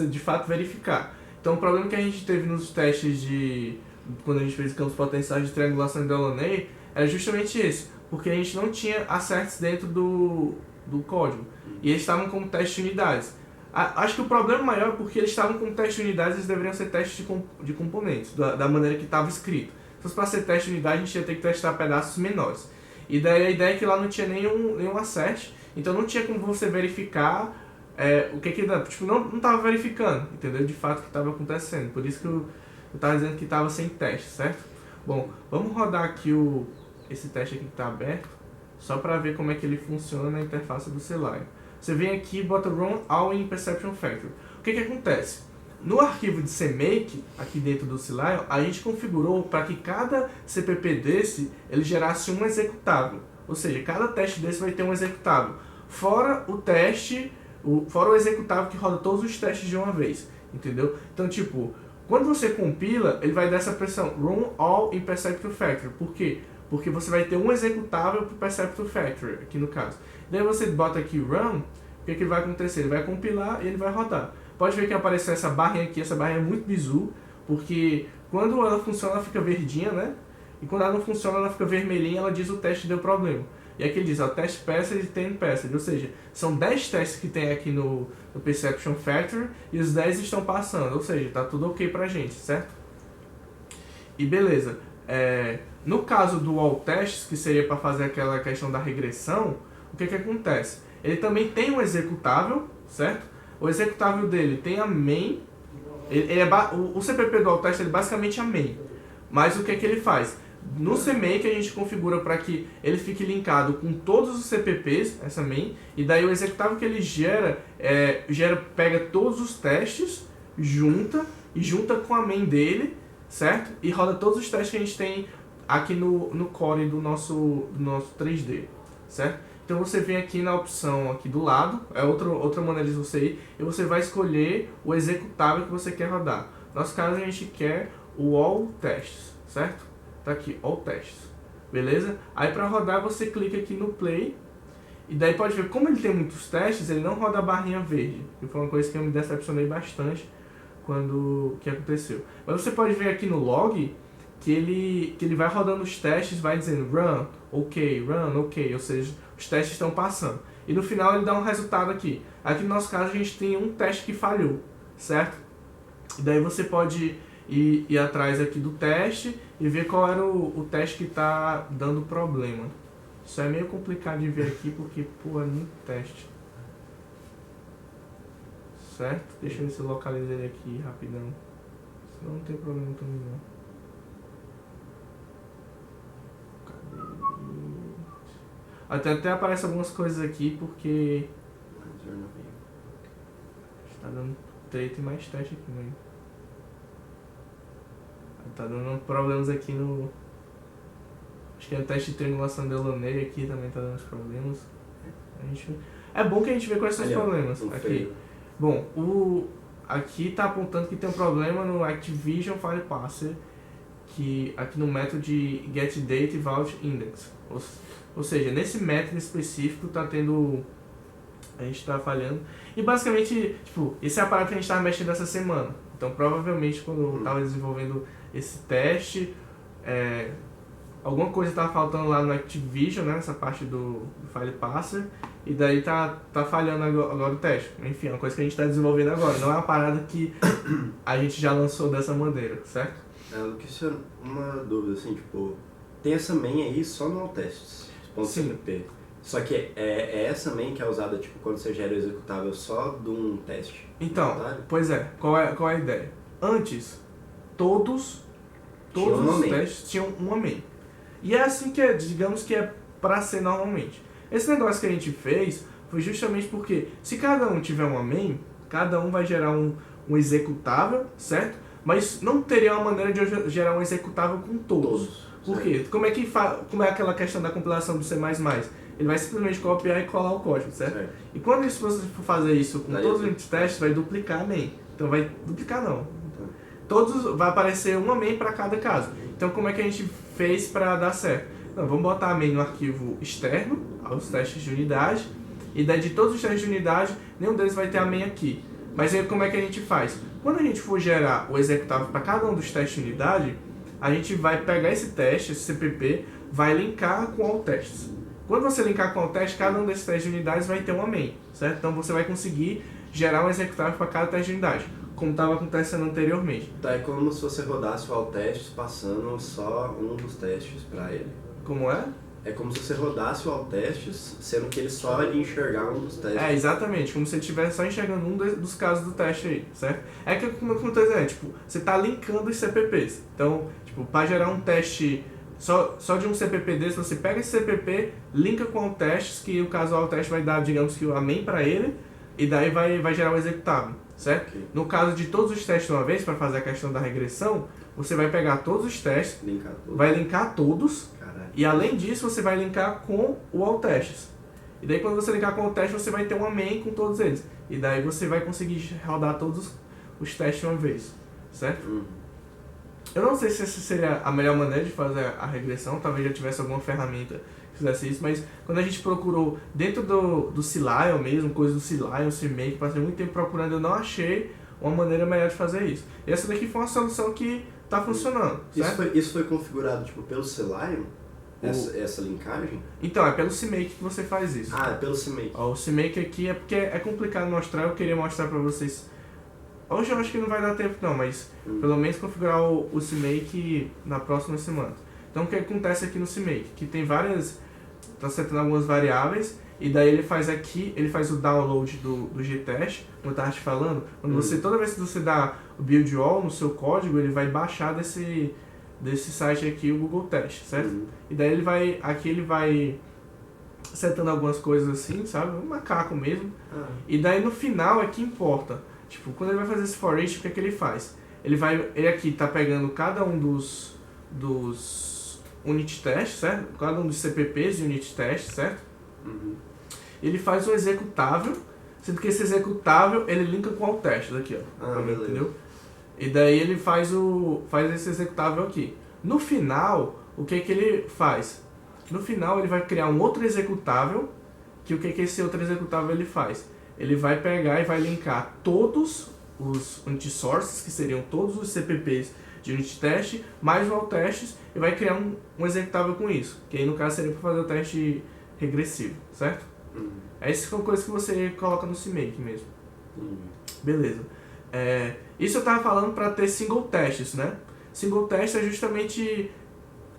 de fato verificar. Então, o problema que a gente teve nos testes quando a gente fez campos potenciais de triangulação de Delaunay era justamente esse, porque a gente não tinha asserts dentro do código e eles estavam como teste de unidades. Acho que o problema maior é porque eles estavam com teste de unidades, eles deveriam ser testes de componentes, da maneira que estava escrito. Se fosse para ser teste de unidade, a gente ia ter que testar pedaços menores. E daí a ideia é que lá não tinha nenhum assert, então não tinha como você verificar o que dá. Tipo, não estava verificando, entendeu? De fato o que estava acontecendo. Por isso que eu estava dizendo que estava sem teste, certo? Bom, vamos rodar aqui esse teste aqui que está aberto, só para ver como é que ele funciona na interface do Selenium. Você vem aqui e bota Run All in Perception Factor. O que acontece? No arquivo de CMake, aqui dentro do Selenium, a gente configurou para que cada CPP desse ele gerasse um executável. Ou seja, cada teste desse vai ter um executável. Fora o executável que roda todos os testes de uma vez. Entendeu? Então, tipo, quando você compila, ele vai dar essa pressão Run All in Perception Factor. Por quê? Porque você vai ter um executável para o Perceptor Factor, aqui no caso. Daí você bota aqui Run, o que vai acontecer? Ele vai compilar e ele vai rodar. Pode ver que apareceu essa barrinha aqui, essa barrinha é muito bizu, porque quando ela funciona ela fica verdinha, né? E quando ela não funciona ela fica vermelhinha, ela diz o teste deu problema. E aqui ele diz, ó, test passage e 10 passage, ou seja, são 10 testes que tem aqui no Perception Factor e os 10 estão passando, ou seja, tá tudo ok pra gente, certo? E beleza. No caso do all tests, que seria para fazer aquela questão da regressão, o que acontece? Ele também tem um executável, certo? O executável dele tem a main, o CPP do all test ele basicamente é a main, mas o que ele faz? No CMake a gente configura para que ele fique linkado com todos os CPPs, essa main, e daí o executável que ele pega todos os testes, junta com a main dele, certo? E roda todos os testes que a gente tem aqui no core do nosso 3D, certo? Então você vem aqui na opção aqui do lado, é outra maneira de você ir, e você vai escolher o executável que você quer rodar. No nosso caso a gente quer o all tests, certo? Tá aqui, all tests, beleza? Aí para rodar você clica aqui no play, e daí pode ver, como ele tem muitos testes, ele não roda a barrinha verde, que foi uma coisa que eu me decepcionei bastante que aconteceu. Mas você pode ver aqui no log que ele vai rodando os testes, vai dizendo run, ok, ou seja, os testes estão passando. E no final ele dá um resultado aqui. Aqui no nosso caso a gente tem um teste que falhou, certo? E daí você pode ir atrás aqui do teste e ver qual era o teste que está dando problema. Isso é meio complicado de ver aqui porque, pô, é muito teste. certo? Deixa eu ver se eu localizo ele aqui rapidão. Senão não tem problema também não. Até aparece algumas coisas aqui porque tá dando treta e mais teste aqui, né? Tá dando problemas aqui no... Acho que é o teste de triangulação de Delaunay aqui também tá dando uns problemas. É bom que a gente vê quais são os problemas. Aqui. Bom, aqui tá apontando que tem um problema no Activision File Parser, que aqui no método de getDateVaultIndex. Ou seja, nesse método específico tá tendo... A gente tá falhando. E basicamente, tipo, esse é o aparato que a gente tava mexendo essa semana. Então provavelmente quando eu tava desenvolvendo esse teste, alguma coisa tava faltando lá no Activision, né, nessa parte do File Parser, e daí tá falhando agora o teste. Enfim, é uma coisa que a gente tá desenvolvendo agora, não é uma parada que a gente já lançou dessa maneira, certo? Lucas, uma dúvida assim, tipo, tem essa main aí só no .cpp. Só que é essa main que é usada tipo quando você gera o executável só de um teste. Então, pois é, qual é a ideia? Antes, todos os testes tinham uma main. E é assim que digamos que é pra ser normalmente. Esse negócio que a gente fez foi justamente porque se cada um tiver uma main, cada um vai gerar um executável, certo? Mas não teria uma maneira de eu gerar um executável com todos. Por quê? Como é aquela questão da compilação do C++? Ele vai simplesmente copiar e colar o código, certo? E quando você for fazer isso com todos os unit testes, vai duplicar a main. Então vai duplicar não. Vai aparecer uma main para cada caso. Então como é que a gente fez para dar certo? Então, vamos botar a main no arquivo externo, aos testes de unidade, e daí de todos os testes de unidade, nenhum deles vai ter a main aqui. Mas aí como é que a gente faz? Quando a gente for gerar o executável para cada um dos testes de unidade, a gente vai pegar esse teste, esse CPP, vai linkar com all testes. Quando você linkar com o teste, cada um desses testes de unidades vai ter uma main, certo? Então você vai conseguir gerar um executável para cada teste de unidade, como estava acontecendo anteriormente. Tá, é como se você rodasse o all testes passando só um dos testes para ele. Como é? É como se você rodasse o all testes, sendo que ele só ia enxergar um dos testes. É, exatamente, como se você estivesse só enxergando um dos casos do teste aí, certo? É que como eu estou dizendo, tipo, você está linkando os CPPs. Então, tipo, para gerar um teste... Só de um CPP desse, você pega esse CPP, linka com o testes, que no caso o teste vai dar, digamos que a main para ele, e daí vai gerar um executável, certo? Okay. No caso de todos os testes de uma vez, para fazer a questão da regressão, você vai pegar todos os testes, vai linkar todos, e além disso você vai linkar com o all testes. E daí quando você linkar com o teste, você vai ter uma main com todos eles. E daí você vai conseguir rodar todos os testes de uma vez, certo? Eu não sei se essa seria a melhor maneira de fazer a regressão, talvez já tivesse alguma ferramenta que fizesse isso, mas quando a gente procurou dentro do CLion mesmo, coisa do CLion, CMake, passei muito tempo procurando, eu não achei uma maneira melhor de fazer isso. E essa daqui foi uma solução que está funcionando, certo? Isso foi configurado tipo, pelo CLion? Essa linkagem? Então, é pelo CMake que você faz isso. Ah, é pelo CMake. O CMake aqui é porque é complicado mostrar, eu queria mostrar para vocês. Hoje eu acho que não vai dar tempo não, mas pelo menos configurar o CMake na próxima semana. Então o que acontece aqui no CMake? Que tem várias... Está setando algumas variáveis, e daí ele faz o download do gtest, como eu estava te falando. Quando toda vez que você dá o build all no seu código, ele vai baixar desse site aqui o Google Test, certo? E daí ele vai setando algumas coisas assim, sabe? Um macaco mesmo. E daí no final é que importa. Tipo, quando ele vai fazer esse for each, o que é que ele faz? Ele aqui tá pegando cada um dos unit tests, certo? Cada um dos CPPs de unit test, certo? Ele faz um executável, sendo que esse executável ele linka com all testes aqui, ó. Entendeu? E daí ele faz esse executável aqui. No final, o que é que ele faz? No final ele vai criar um outro executável, que o que é que esse outro executável ele faz? Ele vai pegar e vai linkar todos os unit sources, que seriam todos os CPPs de unit test, mais o all testes, e vai criar um executável com isso. Que aí no caso seria para fazer o teste regressivo, certo? Essas são coisas que você coloca no CMake mesmo. Beleza. Isso eu estava falando para ter single testes, né? Single test é justamente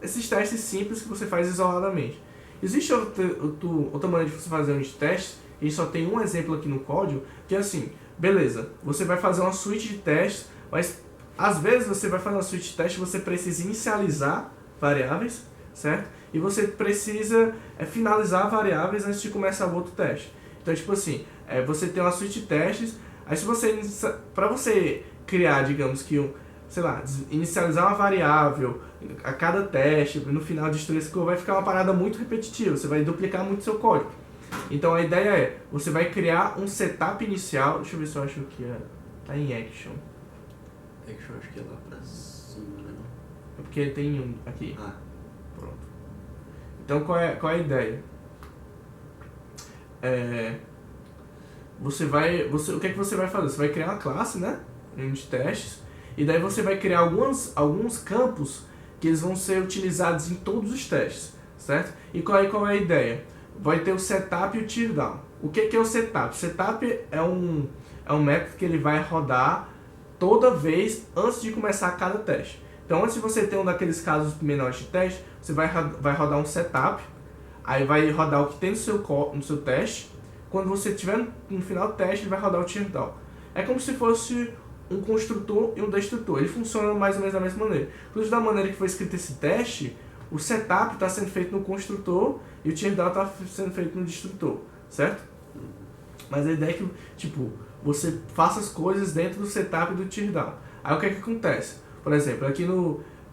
esses testes simples que você faz isoladamente. Existe outra maneira de você fazer unit test, e só tem um exemplo aqui no código, que é assim, beleza, você vai fazer uma suite de testes, mas às vezes você vai fazer uma suite de testes e você precisa inicializar variáveis, certo? E você precisa finalizar variáveis antes de começar o outro teste. Então, tipo assim, você tem uma suite de testes, aí se você, para você criar, digamos que sei lá, inicializar uma variável a cada teste, no final destruir esse código, vai ficar uma parada muito repetitiva, você vai duplicar muito seu código. Então a ideia é, você vai criar um setup inicial, deixa eu ver se eu acho que tá em action. Action acho que é lá pra cima, né? É porque tem um aqui. Ah. Pronto. Então qual é a ideia? O que é que você vai fazer? Você vai criar uma classe, né? De testes. E daí você vai criar alguns campos que eles vão ser utilizados em todos os testes, certo? E qual é a ideia? Vai ter o setup e o teardown. O que é o setup? O setup é um método que ele vai rodar toda vez antes de começar cada teste. Então, antes de você ter um daqueles casos menores de teste, você vai rodar um setup, aí vai rodar o que tem no seu teste. Quando você estiver no final do teste, ele vai rodar o teardown. É como se fosse um construtor e um destrutor. Ele funciona mais ou menos da mesma maneira. Inclusive, da maneira que foi escrito esse teste, o setup está sendo feito no construtor e o teardown está sendo feito no destrutor, certo? Mas a ideia é que, tipo, você faça as coisas dentro do setup e do teardown. Aí o que acontece? Por exemplo, aqui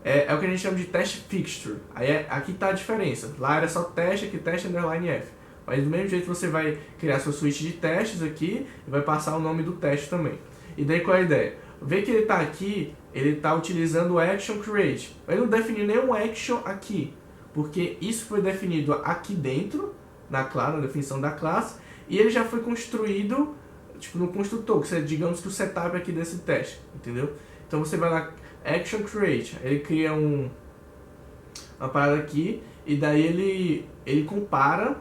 é o que a gente chama de test fixture. Aí aqui está a diferença. Lá era só teste, aqui teste underline F. Mas do mesmo jeito você vai criar sua suite de testes aqui e vai passar o nome do teste também. E daí qual é a ideia? Vê que ele está aqui, ele está utilizando o action create. Ele não definiu nenhum action aqui, porque isso foi definido aqui dentro, na definição da classe, e ele já foi construído tipo, no construtor, que é, digamos que o setup aqui desse teste, entendeu? Então você vai lá, action create, ele cria uma parada aqui, e daí ele compara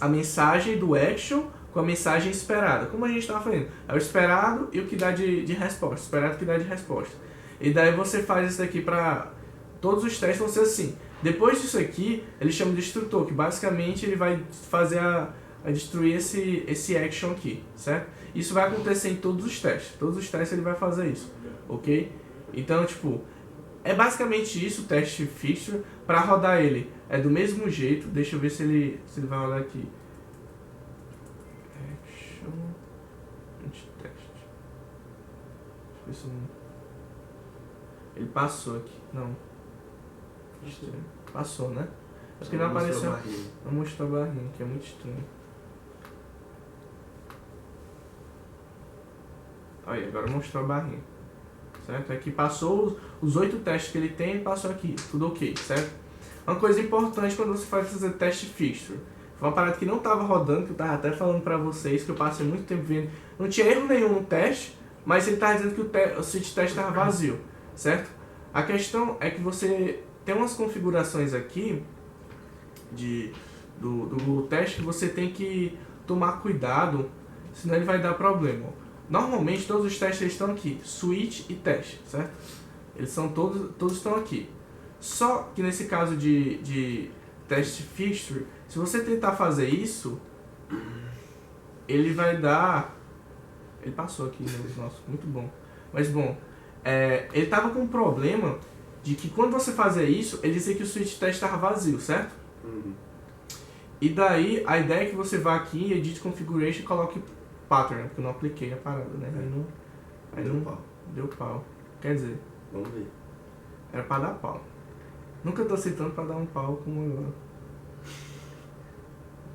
a mensagem do action com a mensagem esperada, como a gente estava falando. É o esperado e o que dá de resposta. O esperado que dá de resposta. E daí você faz isso aqui para... Todos os testes vão ser assim. Depois disso aqui, ele chama de destrutor, que basicamente ele vai fazer a destruir esse action aqui, certo? Isso vai acontecer em todos os testes. Todos os testes ele vai fazer isso, ok? Então, tipo, é basicamente isso o teste fixture. Para rodar ele é do mesmo jeito. Deixa eu ver se ele vai rodar aqui. Ele passou aqui. Não. Estranho. Passou, né? Acho que não apareceu. Não mostrou a barrinha, que é muito estranho. Aí, agora mostrou a barrinha. Certo? Aqui passou os 8 testes que ele tem, passou aqui. Tudo ok, certo? Uma coisa importante quando você faz fazer teste fixture. Foi uma parada que não estava rodando, que eu estava até falando pra vocês, que eu passei muito tempo vendo. Não tinha erro nenhum no teste, mas ele estava dizendo que o switch teste estava vazio, certo? A questão é que você tem umas configurações aqui do Google Teste que você tem que tomar cuidado, senão ele vai dar problema. Normalmente todos os testes estão aqui, switch e teste, certo? Eles são todos estão aqui. Só que nesse caso de teste fixture, se você tentar fazer isso, ele vai dar... Ele passou aqui, nossa, muito bom. Mas bom, ele tava com um problema de que quando você fazia isso, ele dizia que o switch test estava vazio, certo? Uhum. E daí, a ideia é que você vá aqui em Edit Configuration e coloque pattern, porque eu não apliquei a parada, né? Aí não deu pau. Quer dizer... Vamos ver. Era pra dar pau. Nunca tô citando pra dar um pau como agora.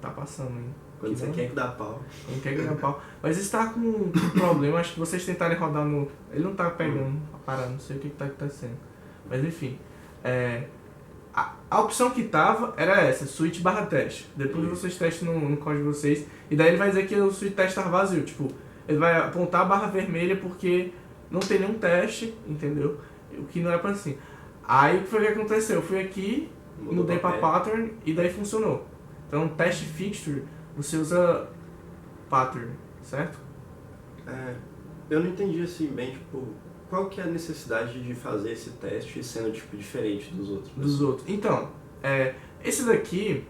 Tá passando, hein? Quando você quer que dá pau. Quando quer que dá pau. Mas isso tá com um problema, acho que vocês tentarem rodar no... Ele não tá pegando a parada, não sei o que tá acontecendo. Mas enfim. A opção que tava era essa, switch barra teste. Depois vocês testam no código de vocês. E daí ele vai dizer que o switch teste tá vazio. Tipo, ele vai apontar a barra vermelha porque não tem nenhum teste, entendeu? O que não é pra assim. Aí o que foi que aconteceu? Eu fui aqui, mudei pra pattern e daí funcionou. Então, teste fixture, você usa pattern, certo? Eu não entendi assim bem, tipo, qual que é a necessidade de fazer esse teste sendo, tipo, diferente dos outros? Dos outros. Então, esse daqui,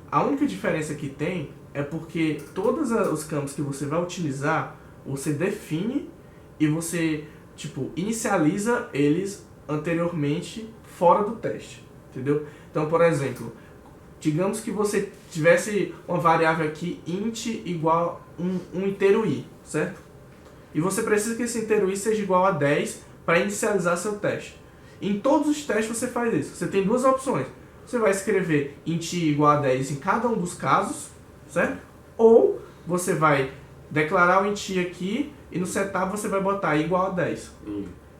a única diferença que tem é porque todos os campos que você vai utilizar você define e você, tipo, inicializa eles anteriormente fora do teste, entendeu? Então, por exemplo, digamos que você tivesse uma variável aqui int igual um inteiro i, certo? E você precisa que esse inteiro i seja igual a 10 para inicializar seu teste. Em todos os testes você faz isso. Você tem duas opções. Você vai escrever int i igual a 10 em cada um dos casos, certo? Ou você vai declarar o int i aqui e no setup você vai botar i igual a 10.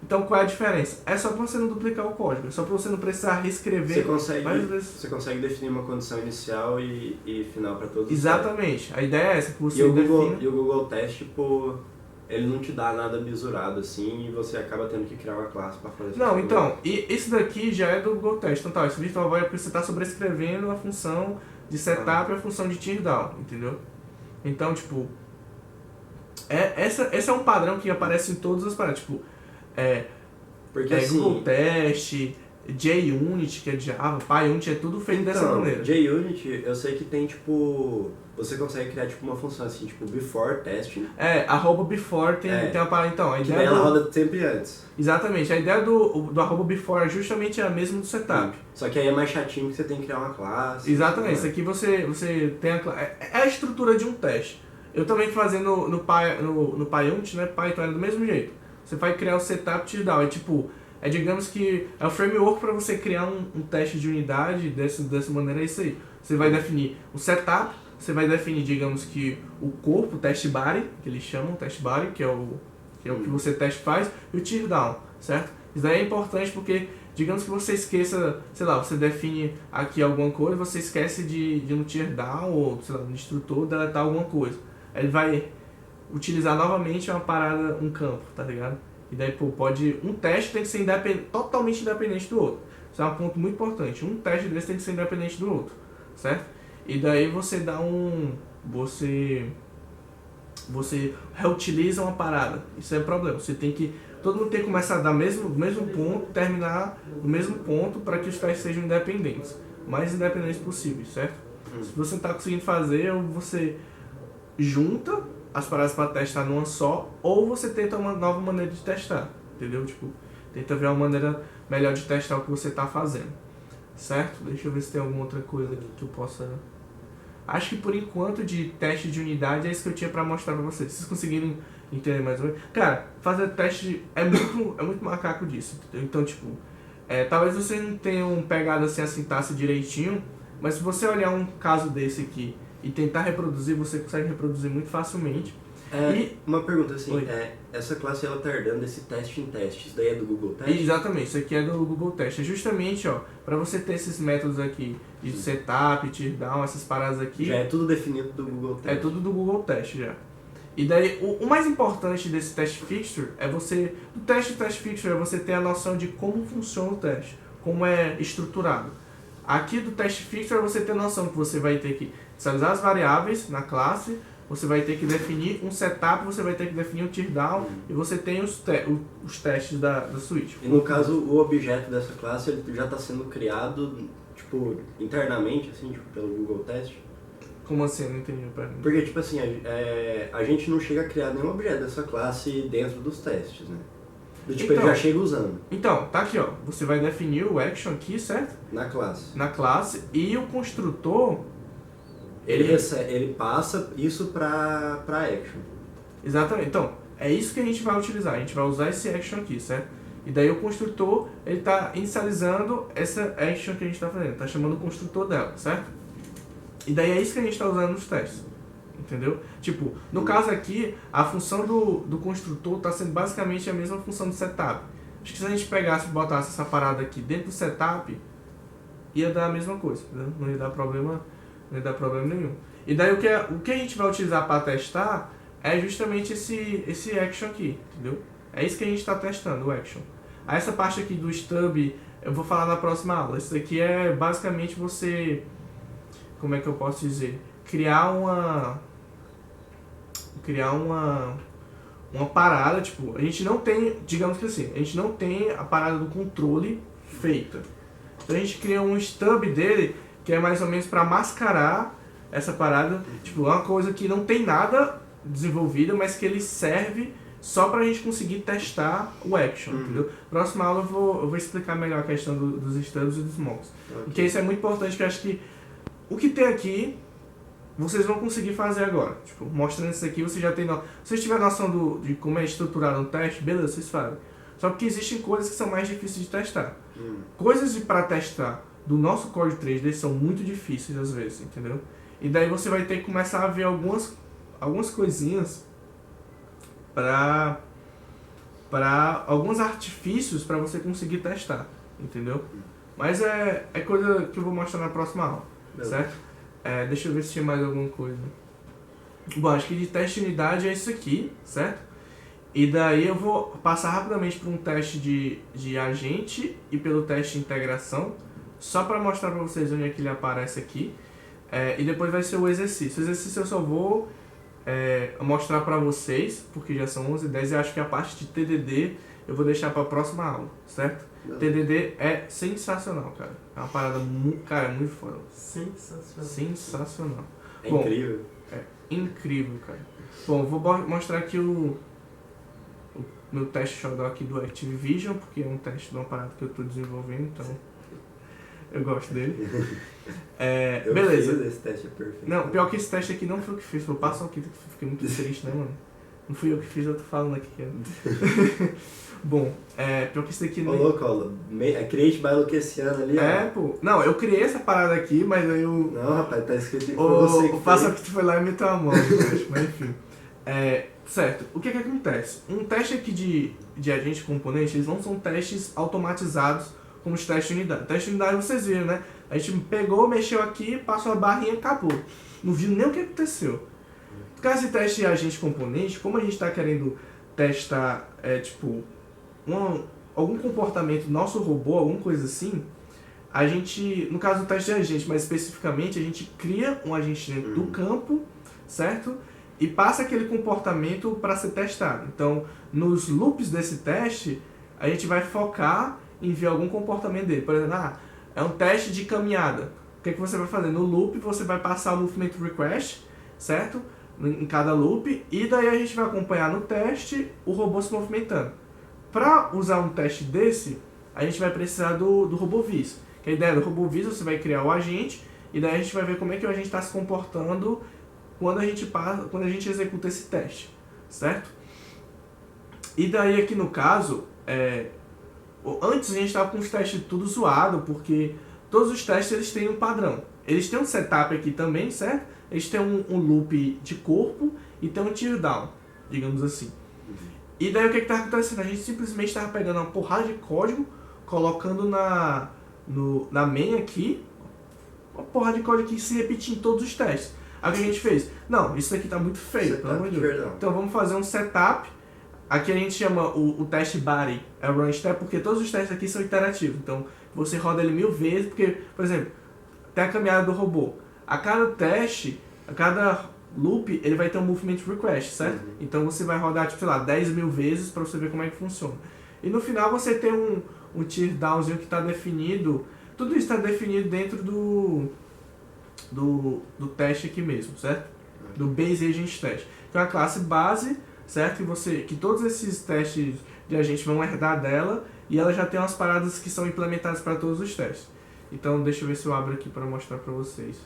Então qual é a diferença? É só para você não duplicar o código, é só para você não precisar reescrever várias vezes. Você consegue definir uma condição inicial e final para todos os Exatamente, a ideia é essa, que você e o define... Google Test, tipo, ele não te dá nada bisurado assim e você acaba tendo que criar uma classe para fazer isso. Não, então, e isso daqui já é do Google Test. Então tá, esse virtual void é porque você está sobrescrevendo a função de setup e a função de teardown, entendeu? Então, tipo, esse é um padrão que aparece em todas as paradas, tipo, porque, assim, Google Test, JUnit, que é Java, PyUnit, é tudo feito dessa maneira. JUnit, eu sei que tem, tipo, você consegue criar, tipo, uma função assim, tipo, before testing. @before tem uma parada, então, a que ideia daí ela roda sempre antes. Exatamente, a ideia do @before é justamente a mesma do setup. Só que aí é mais chatinho que você tem que criar uma classe. Exatamente, isso aqui você tem a estrutura de um teste. Eu também fazendo no PyUnit, né, Python era do mesmo jeito. Você vai criar o setup e teardown. Digamos que é o framework para você criar um teste de unidade dessa maneira, é isso aí. Você vai definir o setup, você vai definir, digamos que o corpo, o test body, que eles chamam test body, que é o que você teste faz, e o teardown, certo? Isso daí é importante porque, digamos que você esqueça, sei lá, você define aqui alguma coisa, você esquece de no teardown ou, sei lá, no instrutor deletar alguma coisa. Ele vai utilizar novamente uma parada, um campo, tá ligado? E daí, um teste tem que ser totalmente independente do outro. Isso é um ponto muito importante. Um teste desse tem que ser independente do outro, certo? E daí você dá você reutiliza uma parada. Isso é um problema. Todo mundo tem que começar do mesmo ponto, terminar no mesmo ponto para que os testes sejam independentes. O mais independentes possível, certo? Se você não está conseguindo fazer, você junta as paradas para testar numa só, ou você tenta uma nova maneira de testar, entendeu? Tipo, tenta ver uma maneira melhor de testar o que você está fazendo, certo? Deixa eu ver se tem alguma outra coisa aqui que eu possa... Acho que por enquanto de teste de unidade é isso que eu tinha para mostrar para vocês. Se vocês conseguirem entender mais ou menos... Cara, fazer teste é muito macaco disso, entendeu? Então, tipo, talvez vocês não tenham pegado assim a sintaxe direitinho, mas se você olhar um caso desse aqui e tentar reproduzir, você consegue reproduzir muito facilmente. Uma pergunta assim, essa classe ela tá herdando esse teste em teste, isso daí é do Google Test? Exatamente, isso aqui é do Google Test. É justamente, para você ter esses métodos aqui de setup, teardown, essas paradas aqui. Já é tudo definido do Google Test? É tudo do Google Test já. E daí, o mais importante desse test fixture é do test fixture é você ter a noção de como funciona o teste, como é estruturado. Aqui do test fixture é você ter a noção que você vai ter que inicializar as variáveis na classe, você vai ter que definir um setup, você vai ter que definir um teardown e você tem os testes da suite. E no caso, o objeto dessa classe ele já está sendo criado, tipo, internamente, assim, tipo, pelo Google Test? Como assim? Eu não entendi a pergunta. Porque, tipo assim, a gente não chega a criar nenhum objeto dessa classe dentro dos testes, né? Tipo, ele já chega usando. Então, tá aqui, ó. Você vai definir o action aqui, certo? Na classe. Na classe. E o construtor... Ele passa isso pra action. Exatamente. Então, é isso que a gente vai utilizar. A gente vai usar esse action aqui, certo? E daí o construtor, ele tá inicializando essa action que a gente tá fazendo. Tá chamando o construtor dela, certo? E daí é isso que a gente tá usando nos testes. Entendeu? Tipo, no caso aqui, a função do construtor tá sendo basicamente a mesma função do setup. Acho que se a gente pegasse e botasse essa parada aqui dentro do setup, ia dar a mesma coisa, entendeu? Não ia dar problema nenhum. E daí o que a gente vai utilizar para testar é justamente esse action aqui, entendeu? É isso que a gente está testando, o action. Aí essa parte aqui do stub, eu vou falar na próxima aula. Isso aqui é basicamente você, como é que eu posso dizer? Criar uma parada, tipo, a gente não tem, digamos que assim, a gente não tem a parada do controle feita. Então a gente cria um stub dele que é mais ou menos para mascarar essa parada, tipo, uma coisa que não tem nada desenvolvida, mas que ele serve só pra gente conseguir testar o action, entendeu? Próxima aula eu vou explicar melhor a questão dos stubs e dos mocks. Porque isso é muito importante, que eu acho que o que tem aqui, vocês vão conseguir fazer agora. Tipo, mostrando isso aqui, você já tem noção. Se vocês tiverem noção de como é estruturado um teste, beleza, vocês fazem. Só porque existem coisas que são mais difíceis de testar. Coisas para testar do nosso código 3D são muito difíceis às vezes, entendeu? E daí você vai ter que começar a ver algumas coisinhas para alguns artifícios para você conseguir testar, entendeu? Mas é coisa que eu vou mostrar na próxima aula, certo? Deixa eu ver se tinha mais alguma coisa. Bom, acho que de teste de unidade é isso aqui, certo? E daí eu vou passar rapidamente por um teste de agente e pelo teste de integração, só para mostrar para vocês onde é que ele aparece aqui. E depois vai ser o exercício. O exercício eu só vou mostrar para vocês, porque já são 11h10 e acho que a parte de TDD eu vou deixar para a próxima aula, certo? TDD é sensacional, cara. É uma parada muito foda. Sensacional. É Bom, incrível. É incrível, cara. Bom, vou mostrar aqui o meu teste xodó aqui do ActiveVision, porque é um teste de uma parada que eu estou desenvolvendo, então eu gosto dele. Beleza. Esse teste é perfeito. Não, pior que esse teste aqui não foi eu que fiz, vou passar aqui, fiquei muito triste, né, mano? Não fui eu que fiz, eu tô falando aqui. Bom, pior que isso daqui não... Ô, louco, ó, Create by Luqueciano ali, ó. Pô. Não, eu criei essa parada aqui, mas aí eu... Não, rapaz, tá escrito que foi você que faça que tu foi lá e meteu a mão, mas enfim. Certo, o que acontece? Um teste aqui de agente componente, eles não são testes automatizados como os testes de unidade. Teste de unidade vocês viram, né? A gente pegou, mexeu aqui, passou a barrinha e acabou. Não viu nem o que aconteceu. No caso de teste de agente componente, como a gente está querendo testar, algum comportamento do nosso robô, alguma coisa assim, a gente, no caso do teste de agente, mais especificamente, a gente cria um agente dentro do campo, certo? E passa aquele comportamento para ser testado. Então, nos loops desse teste, a gente vai focar em ver algum comportamento dele. Por exemplo, é um teste de caminhada. O que você vai fazer? No loop, você vai passar o movement request, certo? Em cada loop, e daí a gente vai acompanhar no teste o robô se movimentando. Para usar um teste desse, a gente vai precisar do RoboViz. Que a ideia do RoboViz, você vai criar o agente, e daí a gente vai ver como é que o agente está se comportando quando a gente executa esse teste, certo? E daí aqui no caso, antes a gente estava com os testes tudo zoado, porque todos os testes eles têm um padrão. Eles têm um setup aqui também, certo? Eles têm um loop de corpo e tem um teardown, digamos assim. E daí o que estava acontecendo? A gente simplesmente estava pegando uma porrada de código, colocando na main aqui, uma porrada de código aqui se repetir em todos os testes. Aí o que a gente fez? Não, isso aqui tá muito feio, pelo amor de Deus. Então vamos fazer um setup. Aqui a gente chama o teste body, é o run step, porque todos os testes aqui são iterativos. Então você roda ele 1000 vezes, porque, por exemplo, tem a caminhada do robô. A cada teste, a cada loop, ele vai ter um movement request, certo? Então você vai rodar, tipo, sei lá, 10.000 vezes para você ver como é que funciona. E no final você tem um teardownzinho que está definido. Tudo isso está definido dentro do teste aqui mesmo, certo? Do Base Agent Test. Que é uma classe base, certo? Que todos esses testes de agente vão herdar dela, e ela já tem umas paradas que são implementadas para todos os testes. Então deixa eu ver se eu abro aqui para mostrar para vocês.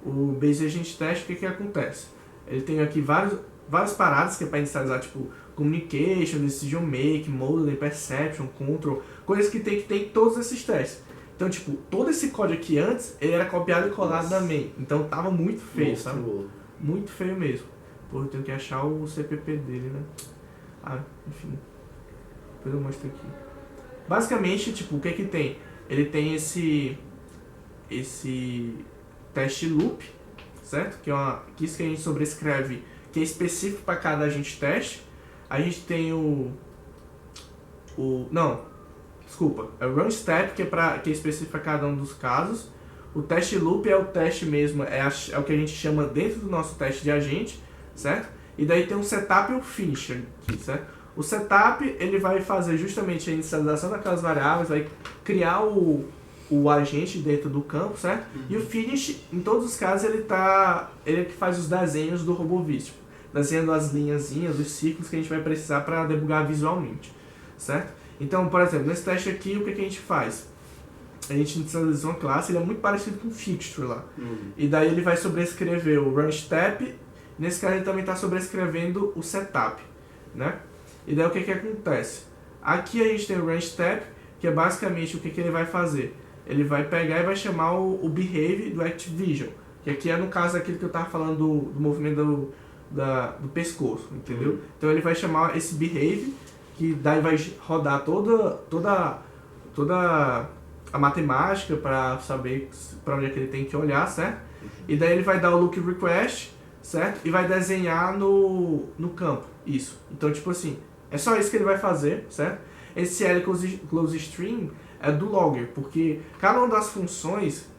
O Base Agent Test, o que acontece? Ele tem aqui várias paradas que é para inicializar, tipo Communication, Decision Making, Modeling, Perception, Control, coisas que tem em todos esses testes. Então, tipo, todo esse código aqui antes, ele era copiado e colado da main. Então tava muito feio, sabe? Muito feio mesmo. Pô, eu tenho que achar o CPP dele, né? Enfim. Depois eu mostro aqui. Basicamente, tipo, o que tem? Ele tem esse teste loop, certo? Que isso que a gente sobrescreve, que é específico para cada agente teste. A gente tem é o run step, que é específico para cada um dos casos. O teste loop é o teste mesmo, é o que a gente chama dentro do nosso teste de agente, certo? E daí tem o setup e o finish aqui, certo? O setup, ele vai fazer justamente a inicialização daquelas variáveis, vai criar o o agente dentro do campo, certo? E o finish, em todos os casos, ele é que faz os desenhos do RoboViz, tipo, desenhando as linhazinhas, os círculos que a gente vai precisar para debugar visualmente, certo? Então, por exemplo, nesse teste aqui, o que a gente faz? A gente inicializa uma classe, ele é muito parecido com o fixture lá. E daí ele vai sobrescrever o runStep, nesse caso ele também está sobrescrevendo o setup, né? E daí o que acontece? Aqui a gente tem o runStep, que é basicamente o que ele vai fazer. Ele vai pegar e vai chamar o behave do Activision, que aqui é no caso aquilo que eu estava falando do movimento do pescoço, entendeu? Então ele vai chamar esse behave, que daí vai rodar toda a matemática para saber para onde é que ele tem que olhar, certo? E daí ele vai dar o look request, certo? E vai desenhar no campo, isso. Então, tipo assim, é só isso que ele vai fazer, certo? Esse L close string é do logger, porque cada uma das funções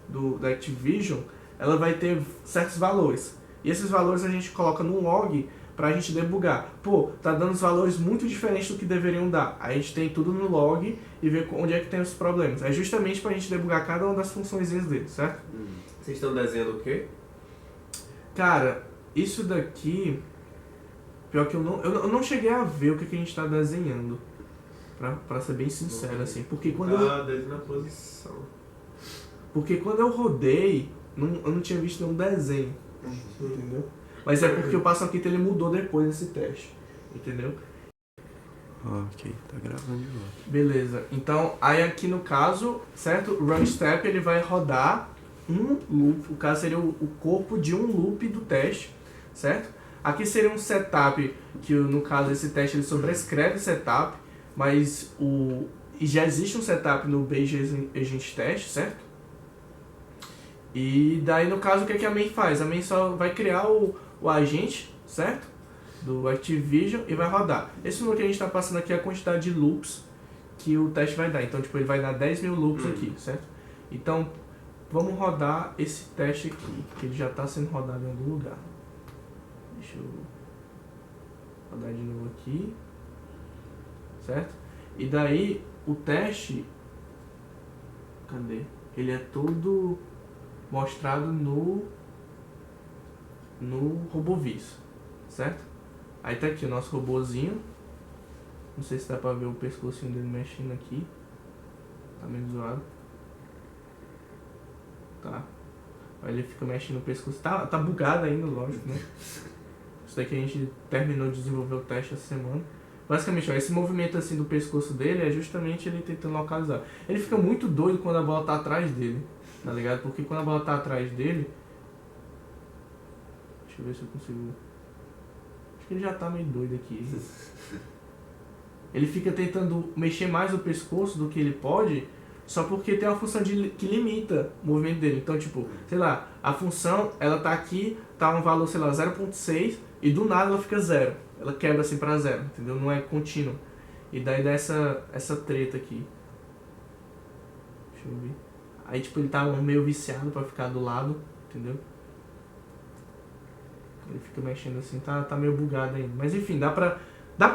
da Activision, ela vai ter certos valores. E esses valores a gente coloca num log pra gente debugar. Pô, tá dando os valores muito diferentes do que deveriam dar. Aí a gente tem tudo no log e ver onde é que tem os problemas. É justamente pra gente debugar cada uma das funções dele, certo? Vocês estão desenhando o quê? Cara, isso daqui... Pior que eu não cheguei a ver o que a gente tá desenhando. Pra ser bem sincero, assim. Porque quando Desde a posição. Porque quando eu rodei, eu não tinha visto nenhum desenho. Entendeu? Mas é porque o passo aqui ele mudou depois desse teste. Entendeu? Ok, tá gravando de novo. Beleza. Então, aí aqui no caso, certo? O runStep ele vai rodar um loop. O caso seria o corpo de um loop do teste, certo? Aqui seria um setup, que no caso esse teste ele sobrescreve o setup, mas e já existe um setup no Bayes Agent Test, certo? E daí no caso o que a main faz? A main só vai criar o agente, certo? Do Activision e vai rodar. Esse número que a gente está passando aqui é a quantidade de loops que o teste vai dar. Então tipo, ele vai dar 10.000 loops aqui, certo? Então vamos rodar esse teste aqui, que ele já está sendo rodado em algum lugar. Deixa eu rodar de novo aqui, certo? E daí o teste, cadê? Ele é todo mostrado no RoboViz, certo? Aí tá aqui o nosso robozinho. Não sei se dá pra ver o pescocinho dele mexendo aqui. Tá meio zoado. Tá. Aí ele fica mexendo no pescoço. Tá bugado ainda, lógico, né? Isso daqui a gente terminou de desenvolver o teste essa semana. Basicamente, ó, esse movimento assim do pescoço dele é justamente ele tentando localizar. Ele fica muito doido quando a bola tá atrás dele, tá ligado? Porque quando a bola tá atrás dele... Deixa eu ver se eu consigo... Acho que ele já tá meio doido aqui. Ele fica tentando mexer mais o pescoço do que ele pode, só porque tem uma função que limita o movimento dele. Então, tipo, sei lá, a função, ela tá aqui, tá um valor, sei lá, 0.6, e do nada ela fica 0. Ela quebra assim pra 0, entendeu? Não é contínuo. E daí dá essa treta aqui. Deixa eu ver. Aí, tipo, ele tá meio viciado pra ficar do lado, entendeu? Ele fica mexendo assim, tá meio bugado ainda. Mas enfim, dá pra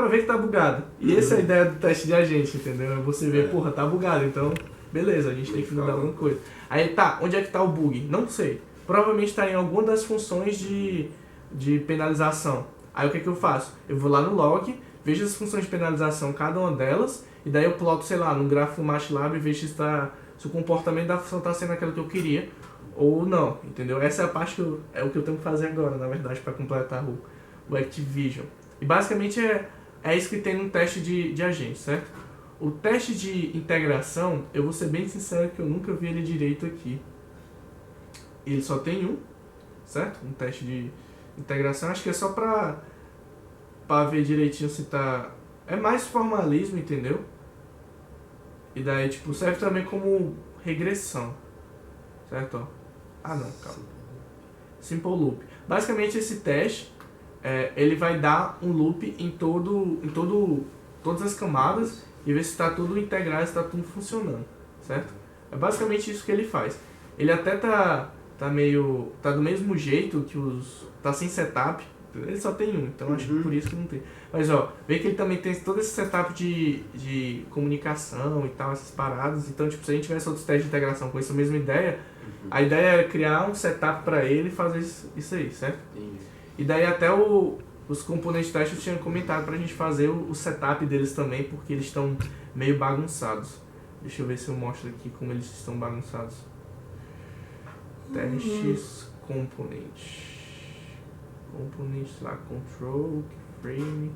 ver que tá bugado. E essa é a ideia do teste de agente, entendeu? É você ver, porra, tá bugado, então beleza, a gente tem que mudar alguma coisa. Aí tá, onde é que tá o bug? Não sei. Provavelmente tá em alguma das funções de penalização. Aí o que eu faço? Eu vou lá no log, vejo as funções de penalização, cada uma delas, e daí eu ploto, sei lá, num gráfico MATLAB e vejo se o comportamento da função tá sendo aquilo que eu queria ou não, entendeu? Essa é a parte é o que eu tenho que fazer agora, na verdade, para completar o Activision. E basicamente é isso que tem no teste de agente, certo? O teste de integração, eu vou ser bem sincero que eu nunca vi ele direito aqui. Ele só tem um, certo? Um teste de integração, acho que é só pra ver direitinho se tá... É mais formalismo, entendeu? E daí, tipo, serve também como regressão, certo? Ó. Ah, não, calma. Simple Loop. Basicamente, esse teste, ele vai dar um loop em todas as camadas e ver se está tudo integrado, se está tudo funcionando, certo? É basicamente isso que ele faz. Ele até tá do mesmo jeito que tá sem setup, Ele só tem um, então acho que por isso que não tem. Mas ó, vê que ele também tem todo esse setup de comunicação e tal, essas paradas. Então, tipo, se a gente tivesse outros testes de integração com essa mesma ideia, a ideia era criar um setup para ele e fazer isso aí, certo? Entendi. E daí até os componentes testes tinham comentado pra gente fazer o setup deles também, porque eles estão meio bagunçados. Deixa eu ver se eu mostro aqui como eles estão bagunçados. Testes, componentes. Componentes lá, control, frame.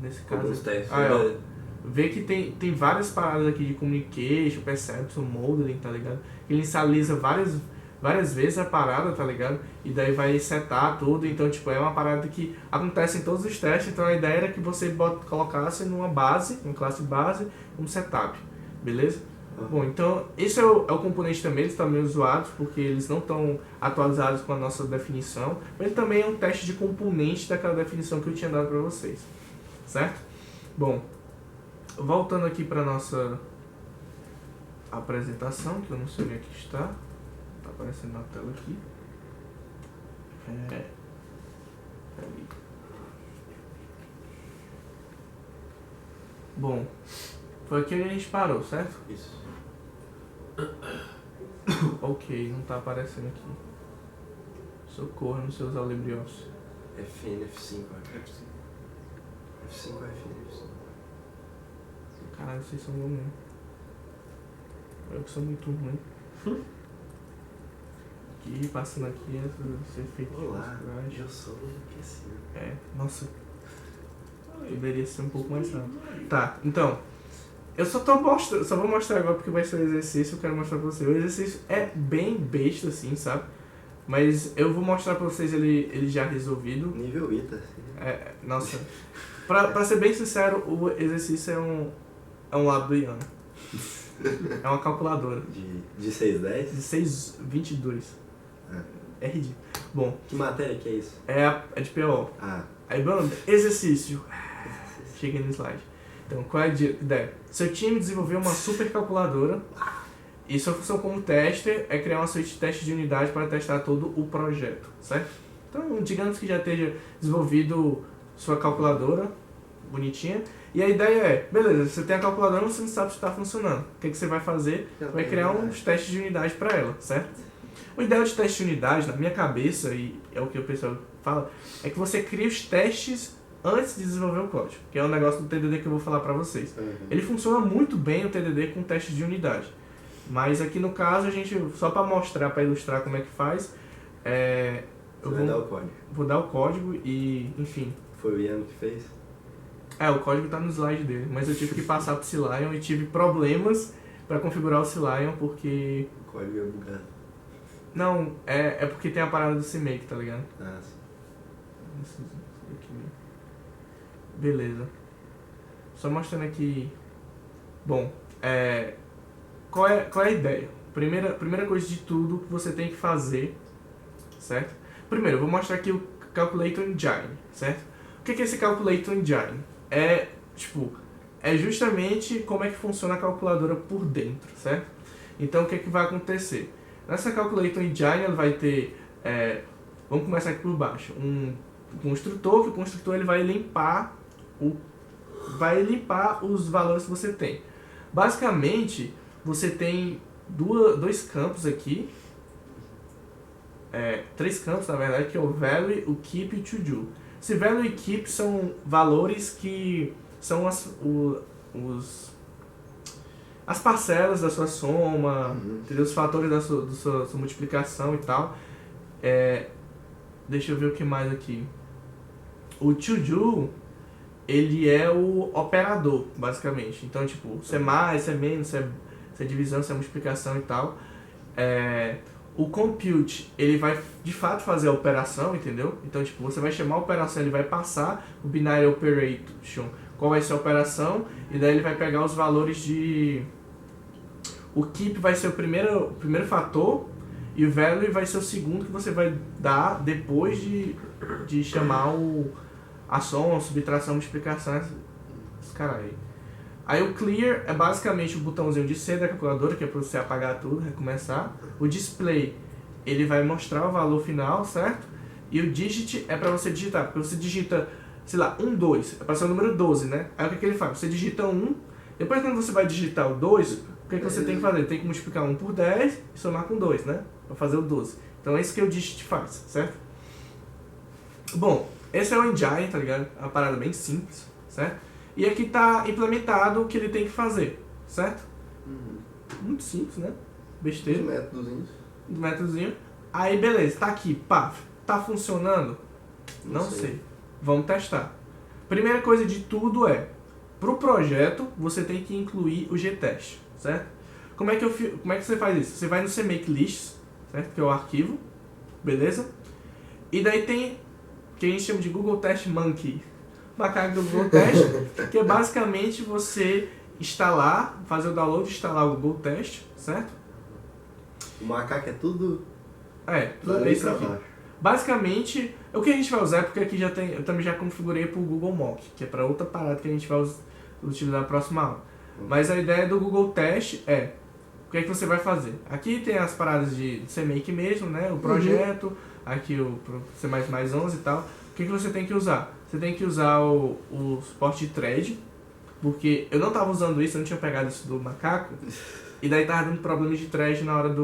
Nesse caso. Alguns testes. ó, vê que tem várias paradas aqui de communication, perception, modeling, tá ligado? Ele inicializa várias vezes a parada, tá ligado? E daí vai setar tudo, então tipo, é uma parada que acontece em todos os testes, então a ideia era que você colocasse numa base, uma classe base, um setup, beleza? Bom, então esse é o componente também, eles estão meio zoados porque eles não estão atualizados com a nossa definição, mas ele também é um teste de componente daquela definição que eu tinha dado pra vocês, certo? Bom, voltando aqui pra nossa apresentação, que eu não sei onde é que está, tá aparecendo na tela aqui. Peraí. Bom, foi aqui onde a gente parou, certo? Isso. Ok, não tá aparecendo aqui. Socorro, não sei usar o LibreOffice. FN, F5, F5 ou FN, F5. Caralho, vocês são bons mesmo. Eu que sou muito ruim. Aqui, passando aqui, esse efeito de Olá, contraste. eu sou o aquecido. É, nossa. Deveria ser um pouco mais rápido. Tá, então. Eu só vou mostrar agora porque vai ser o exercício, eu quero mostrar pra você. O exercício é bem besta, assim, sabe? Mas eu vou mostrar pra vocês ele já resolvido. Nível ITA. É, nossa. Pra ser bem sincero, o exercício é um lado do Ian. É uma calculadora. De 610? De 6,22. É ridículo. Bom, Que matéria que é isso? é de PO. Ah, Aí, mano, exercício. Chega no slide. Então, qual é a ideia? Seu time desenvolveu uma super calculadora e sua função como tester é criar uma suíte de testes de unidade para testar todo o projeto, certo? Então, digamos que já esteja desenvolvido sua calculadora, bonitinha, e a ideia é, beleza, você tem a calculadora, mas você não sabe se está funcionando. O que você vai fazer? Vai criar uns testes de unidade para ela, certo? O ideal de teste de unidade, na minha cabeça, e é o que o pessoal fala, é que você cria os testes antes de desenvolver o código, que é um negócio do TDD que eu vou falar para vocês. Ele funciona muito bem, o TDD, com testes de unidade. Mas aqui no caso, a gente, só para mostrar, para ilustrar como é que faz, eu vai dar o código. Vou dar o código e, enfim. Foi o Ian que fez? O código tá no slide dele, mas eu tive que passar pro Cilion e tive problemas para configurar o Cilion porque... O código é bugado. Não, é porque tem a parada do CMake, tá ligado? Ah, sim. Isso aqui. Beleza. Só mostrando aqui. Bom, qual é a ideia? Primeira coisa de tudo que você tem que fazer, certo? Primeiro, eu vou mostrar aqui o Calculator Engine, certo? O que é esse Calculator Engine? É justamente como é que funciona a calculadora por dentro, certo? Então, o que é que vai acontecer? Nessa Calculator Engine, ela vai ter... vamos começar aqui por baixo. Um construtor, que o construtor ele vai limpar os valores que você tem. Basicamente, você tem dois campos aqui, 3 campos na verdade, que é o value, o keep e o to do. Esse value e keep são valores que são as parcelas da sua soma, entendeu? Os fatores da sua multiplicação e tal. Deixa eu ver o que mais aqui. O to do, ele é o operador, basicamente. Então, tipo, se é mais, se é menos, se é divisão, se é multiplicação e tal. O compute, ele vai de fato fazer a operação, entendeu? Então, tipo, você vai chamar a operação, ele vai passar o binary operation, qual vai ser a operação, e daí ele vai pegar os valores de... O keep vai ser o primeiro fator, e o value vai ser o segundo que você vai dar depois de chamar a soma, subtração, multiplicação, esse cara aí. Aí o clear é basicamente o botãozinho de C da calculadora, que é para você apagar tudo, recomeçar. O display, ele vai mostrar o valor final, certo? E o digit é para você digitar, porque você digita, sei lá, 1, 2, é para ser o número 12, né? Aí o que ele faz? Você digita 1, depois quando você vai digitar o 2, o que você tem que fazer? Tem que multiplicar 1 por 10 e somar com 2, né? Para fazer o 12. Então é isso que o digit faz, certo? Bom, esse é o engine, tá ligado? É uma parada bem simples, certo? E aqui tá implementado o que ele tem que fazer, certo? Muito simples, né? Besteira. Os Métodozinho. Aí beleza, tá aqui, pá, tá funcionando? Não sei. Vamos testar. Primeira coisa de tudo é, pro projeto, você tem que incluir o gtest, certo? Como é que você faz isso? Você vai no cmakeLists, certo? Que é o arquivo, beleza? E daí tem o que a gente chama de Google Test Monkey, macaco do Google Test, que é basicamente você instalar, fazer o download, instalar o Google Test, certo? O macaco é tudo... Tudo isso aqui. Basicamente, o que a gente vai usar é porque aqui já tem, eu também já configurei para o Google Mock, que é para outra parada que a gente vai utilizar na próxima aula. Mas a ideia do Google Test é, o que é que você vai fazer? Aqui tem as paradas de CMake mesmo, né? O projeto, aqui o C++ 11 e tal. O que você tem que usar? Você tem que usar o suporte de thread, porque eu não estava usando isso, eu não tinha pegado isso do macaco, e daí estava dando problemas de thread na hora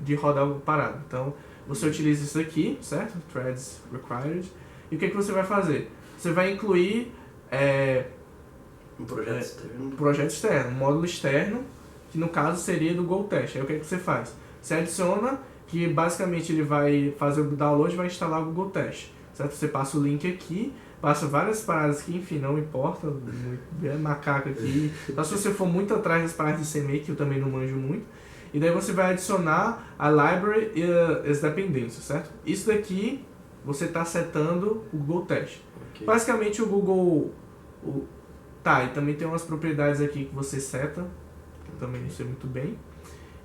de rodar o parado. Então, você utiliza isso aqui, certo? Threads required. E o que você vai fazer? Você vai incluir um projeto externo, um módulo externo, que no caso seria do GoTest. Aí o que você faz? Você adiciona, que basicamente ele vai fazer o download e vai instalar o Google Test, certo? Você passa o link aqui, passa várias paradas que, enfim, não importa, é macaco aqui. Só se você for muito atrás das paradas de CMake, que eu também não manjo muito. E daí você vai adicionar a library e as dependências, certo? Isso daqui, você está setando o Google Test. Okay. Basicamente o Google... e também tem umas propriedades aqui que você seta, que eu também não sei muito bem.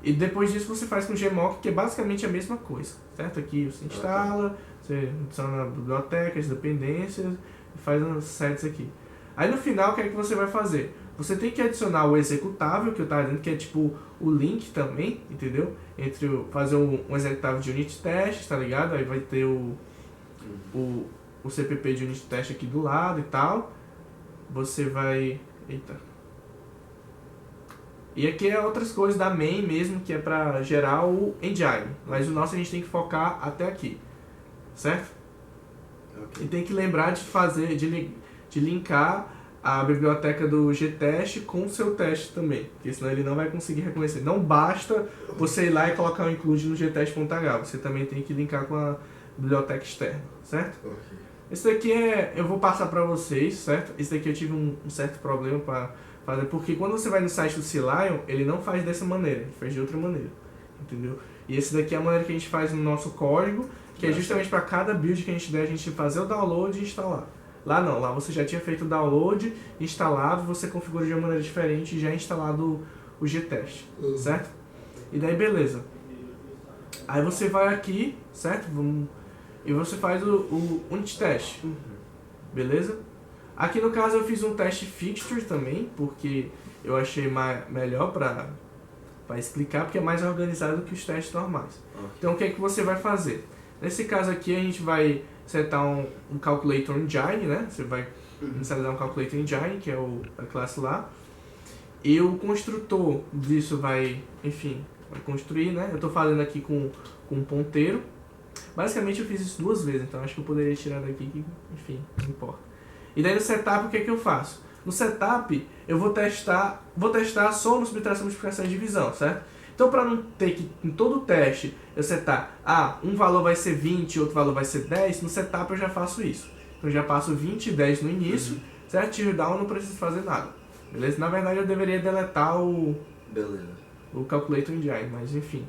E depois disso você faz com o Gmock, que é basicamente a mesma coisa, certo? Aqui você instala, você adiciona a biblioteca, as dependências, e faz uns sets aqui. Aí no final, o que é que você vai fazer? Você tem que adicionar o executável, que eu estava dizendo, que é tipo o link também, entendeu? Entre fazer um executável de unit test, tá ligado? Aí vai ter o CPP de unit test aqui do lado e tal. Você vai... E aqui é outras coisas da main mesmo, que é para gerar o engine. Mas o nosso a gente tem que focar até aqui, certo? Okay. E tem que lembrar de fazer, de linkar a biblioteca do gtest com o seu teste também, porque senão ele não vai conseguir reconhecer. Não basta você ir lá e colocar um include no gtest.h, você também tem que linkar com a biblioteca externa, certo? Okay. Esse daqui eu vou passar para vocês, certo? Esse daqui eu tive um certo problema para fazer, porque quando você vai no site do CLion, ele não faz dessa maneira, ele faz de outra maneira, entendeu? E esse daqui é a maneira que a gente faz no nosso código, que é justamente para cada build que a gente der, a gente fazer o download e instalar. Lá não, lá você já tinha feito o download, instalado, você configura de uma maneira diferente e já instalado o gtest, certo? E daí beleza. Aí você vai aqui, certo? E você faz o unit test, beleza? Aqui no caso eu fiz um teste fixture também, porque eu achei melhor para explicar, porque é mais organizado do que os testes normais. Então o que é que você vai fazer? Nesse caso aqui a gente vai setar um Calculator Engine, né? Você vai inicializar um Calculator Engine, que é a classe lá. E o construtor disso vai, enfim, vai construir, né? Eu estou fazendo aqui com um ponteiro. Basicamente eu fiz isso 2 vezes, então acho que eu poderia tirar daqui, que, enfim, não importa. E daí no setup o que é que eu faço? No setup eu vou testar soma, subtração, multiplicação e divisão, certo? Então para não ter que em todo o teste eu setar, um valor vai ser 20, outro valor vai ser 10, no setup eu já faço isso. Então eu já passo 20 e 10 no início, certo? Tear down não preciso fazer nada, beleza? Na verdade eu deveria deletar o Calculator Engine, mas enfim,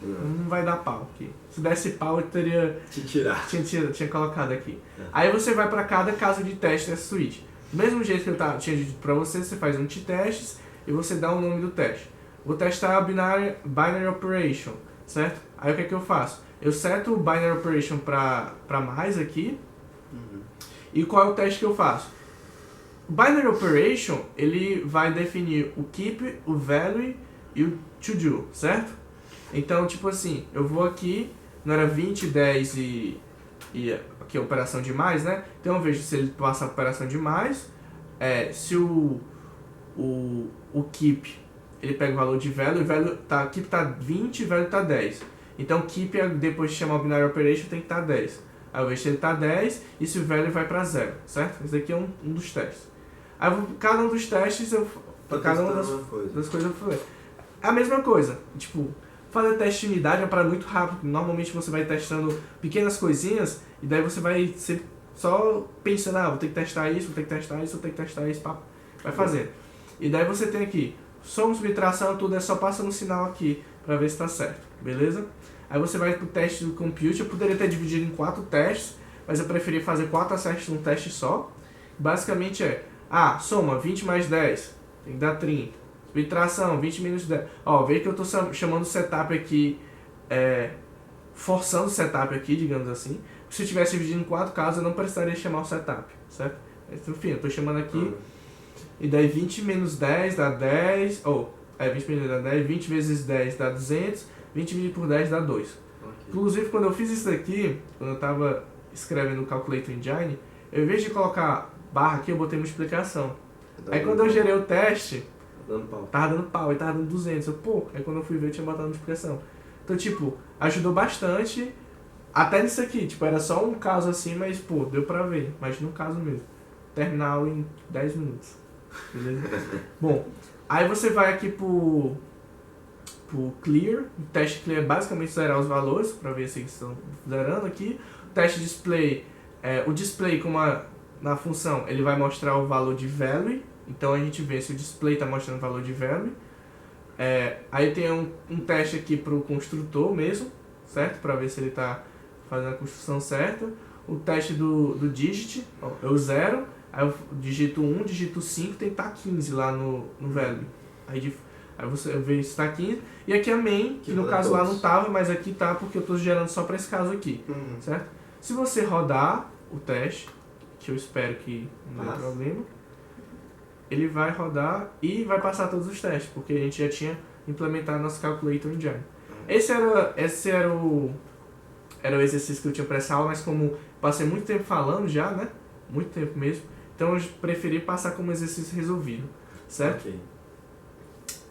não vai dar pau aqui. Se desse pau eu teria tinha colocado aqui. Aí você vai para cada caso de teste dessa suíte. Do mesmo jeito que eu tinha dito para você faz um t-testes e você dá o nome do teste. Vou testar a binary operation, certo? Aí o que é que eu faço? Eu seto o binary operation para mais aqui. E qual é o teste que eu faço? O binary operation, ele vai definir o keep, o value e o to do, certo? Então, tipo assim, eu vou aqui, não era 20, 10 e aqui a operação de mais, né? Então eu vejo se ele passa a operação de mais, se o keep, ele pega o valor de value, keep tá 20 e value tá 10. Então keep, depois de chamar o binary operation, tem que estar 10. Aí eu vejo se ele tá 10 e se o value vai pra 0, certo? Esse daqui é um dos testes. Aí cada um dos testes, cada uma das coisas eu falei. É a mesma coisa, tipo, fazer teste de unidade é uma parada muito rápido. Normalmente você vai testando pequenas coisinhas e daí você vai só pensando, vou ter que testar isso, vou ter que testar isso, vou ter que testar isso, pá, vai fazendo. E daí você tem aqui, som, subtração, tudo é só passando um sinal aqui pra ver se tá certo, beleza? Aí você vai pro teste do compute, eu poderia ter dividido em 4 testes, mas eu preferi fazer 4 testes num teste só. Basicamente soma 20 mais 10, tem que dar 30. Subtração, 20 menos 10. Veja que eu tô chamando o setup aqui, forçando o setup aqui, digamos assim. Se eu tivesse dividido em 4 casos, eu não precisaria chamar o setup, certo? Enfim, eu tô chamando aqui, e daí 20 menos 10 dá 10, 20 menos 10 dá 10, 20 vezes 10 dá 200, 20 dividido por 10 dá 2. Okay. Inclusive, quando eu fiz isso daqui, quando eu tava escrevendo o Calculator Engine, eu, em vez de colocar barra aqui, eu botei multiplicação. Aí quando eu gerei o teste, tava dando pau, e tava dando 200. Aí quando eu fui ver, eu tinha botado multiplicação. Então, tipo, ajudou bastante, até nisso aqui, tipo, era só um caso assim, mas, deu pra ver. Mas no caso mesmo. Terminar a aula em 10 minutos. Beleza? Bom, aí você vai aqui pro clear. O teste clear é basicamente zerar os valores, pra ver se eles estão zerando aqui. O teste display, o display na função, ele vai mostrar o valor de value. Então a gente vê se o display está mostrando o valor de value. Aí tem um teste aqui para o construtor mesmo, certo? Para ver se ele está fazendo a construção certa. O teste do digit, eu zero. Aí eu digito 1, digito 5, tem que estar 15 lá no value. Aí você vê se está 15. E aqui a main, que no caso lá não estava, mas aqui tá porque eu estou gerando só para esse caso aqui, certo? Se você rodar o teste, que eu espero que não tenha problema, ele vai rodar e vai passar todos os testes, porque a gente já tinha implementado nosso Calculator Engine. Esse era o exercício que eu tinha para essa aula, mas como passei muito tempo falando já, né? Muito tempo mesmo. Então eu preferi passar como exercício resolvido, certo? Ok.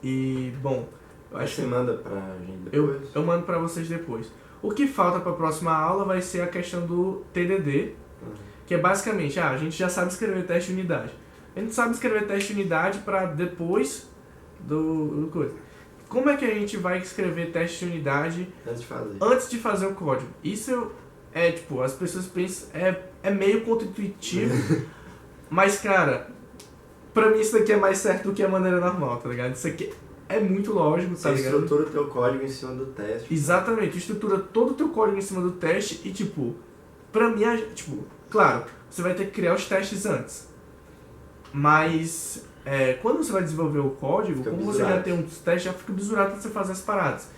E, bom... Acho que você manda pra gente depois? Eu mando pra vocês depois. O que falta pra próxima aula vai ser a questão do TDD, que é basicamente, a gente já sabe escrever teste de unidade. A gente sabe escrever teste de unidade para depois do coisa. Como é que a gente vai escrever teste de unidade antes de fazer o código? Isso tipo, as pessoas pensam, é meio contra-intuitivo, mas, cara, pra mim isso daqui é mais certo do que a maneira normal, tá ligado? Isso aqui é muito lógico, tá ligado? Você estrutura o teu código em cima do teste. Exatamente, estrutura todo o teu código em cima do teste e, tipo, pra mim, tipo, claro, você vai ter que criar os testes antes. Mas quando você vai desenvolver o código, como você já tem uns testes, já fica bisurado pra você fazer as paradas.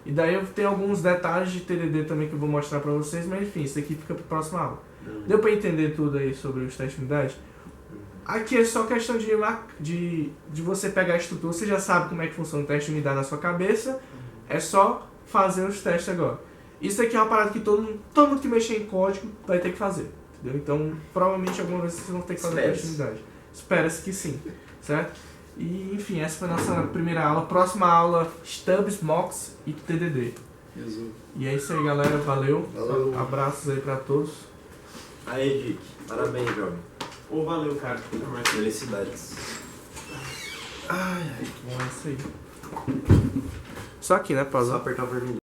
E daí eu tenho alguns detalhes de TDD também que eu vou mostrar pra vocês, mas enfim, isso aqui fica pra próxima aula. Deu pra entender tudo aí sobre os testes de unidade? Aqui é só questão de você pegar a estrutura, você já sabe como é que funciona o teste de unidade na sua cabeça, é só fazer os testes agora. Isso aqui é uma parada que todo mundo que mexer em código vai ter que fazer, entendeu? Então, provavelmente alguma vez vocês vão ter que fazer teste de unidade. Espera-se que sim, certo? E, enfim, essa foi a nossa primeira aula. Próxima aula, Stubs, Mocks e TDD. Jesus. E é isso aí, galera. Valeu. Abraços aí pra todos. Aí, Dick. Parabéns, jovem. Valeu, cara. Felicidades. Bom, é isso aí. Só aqui, né, pausa? Só apertar o vermelho.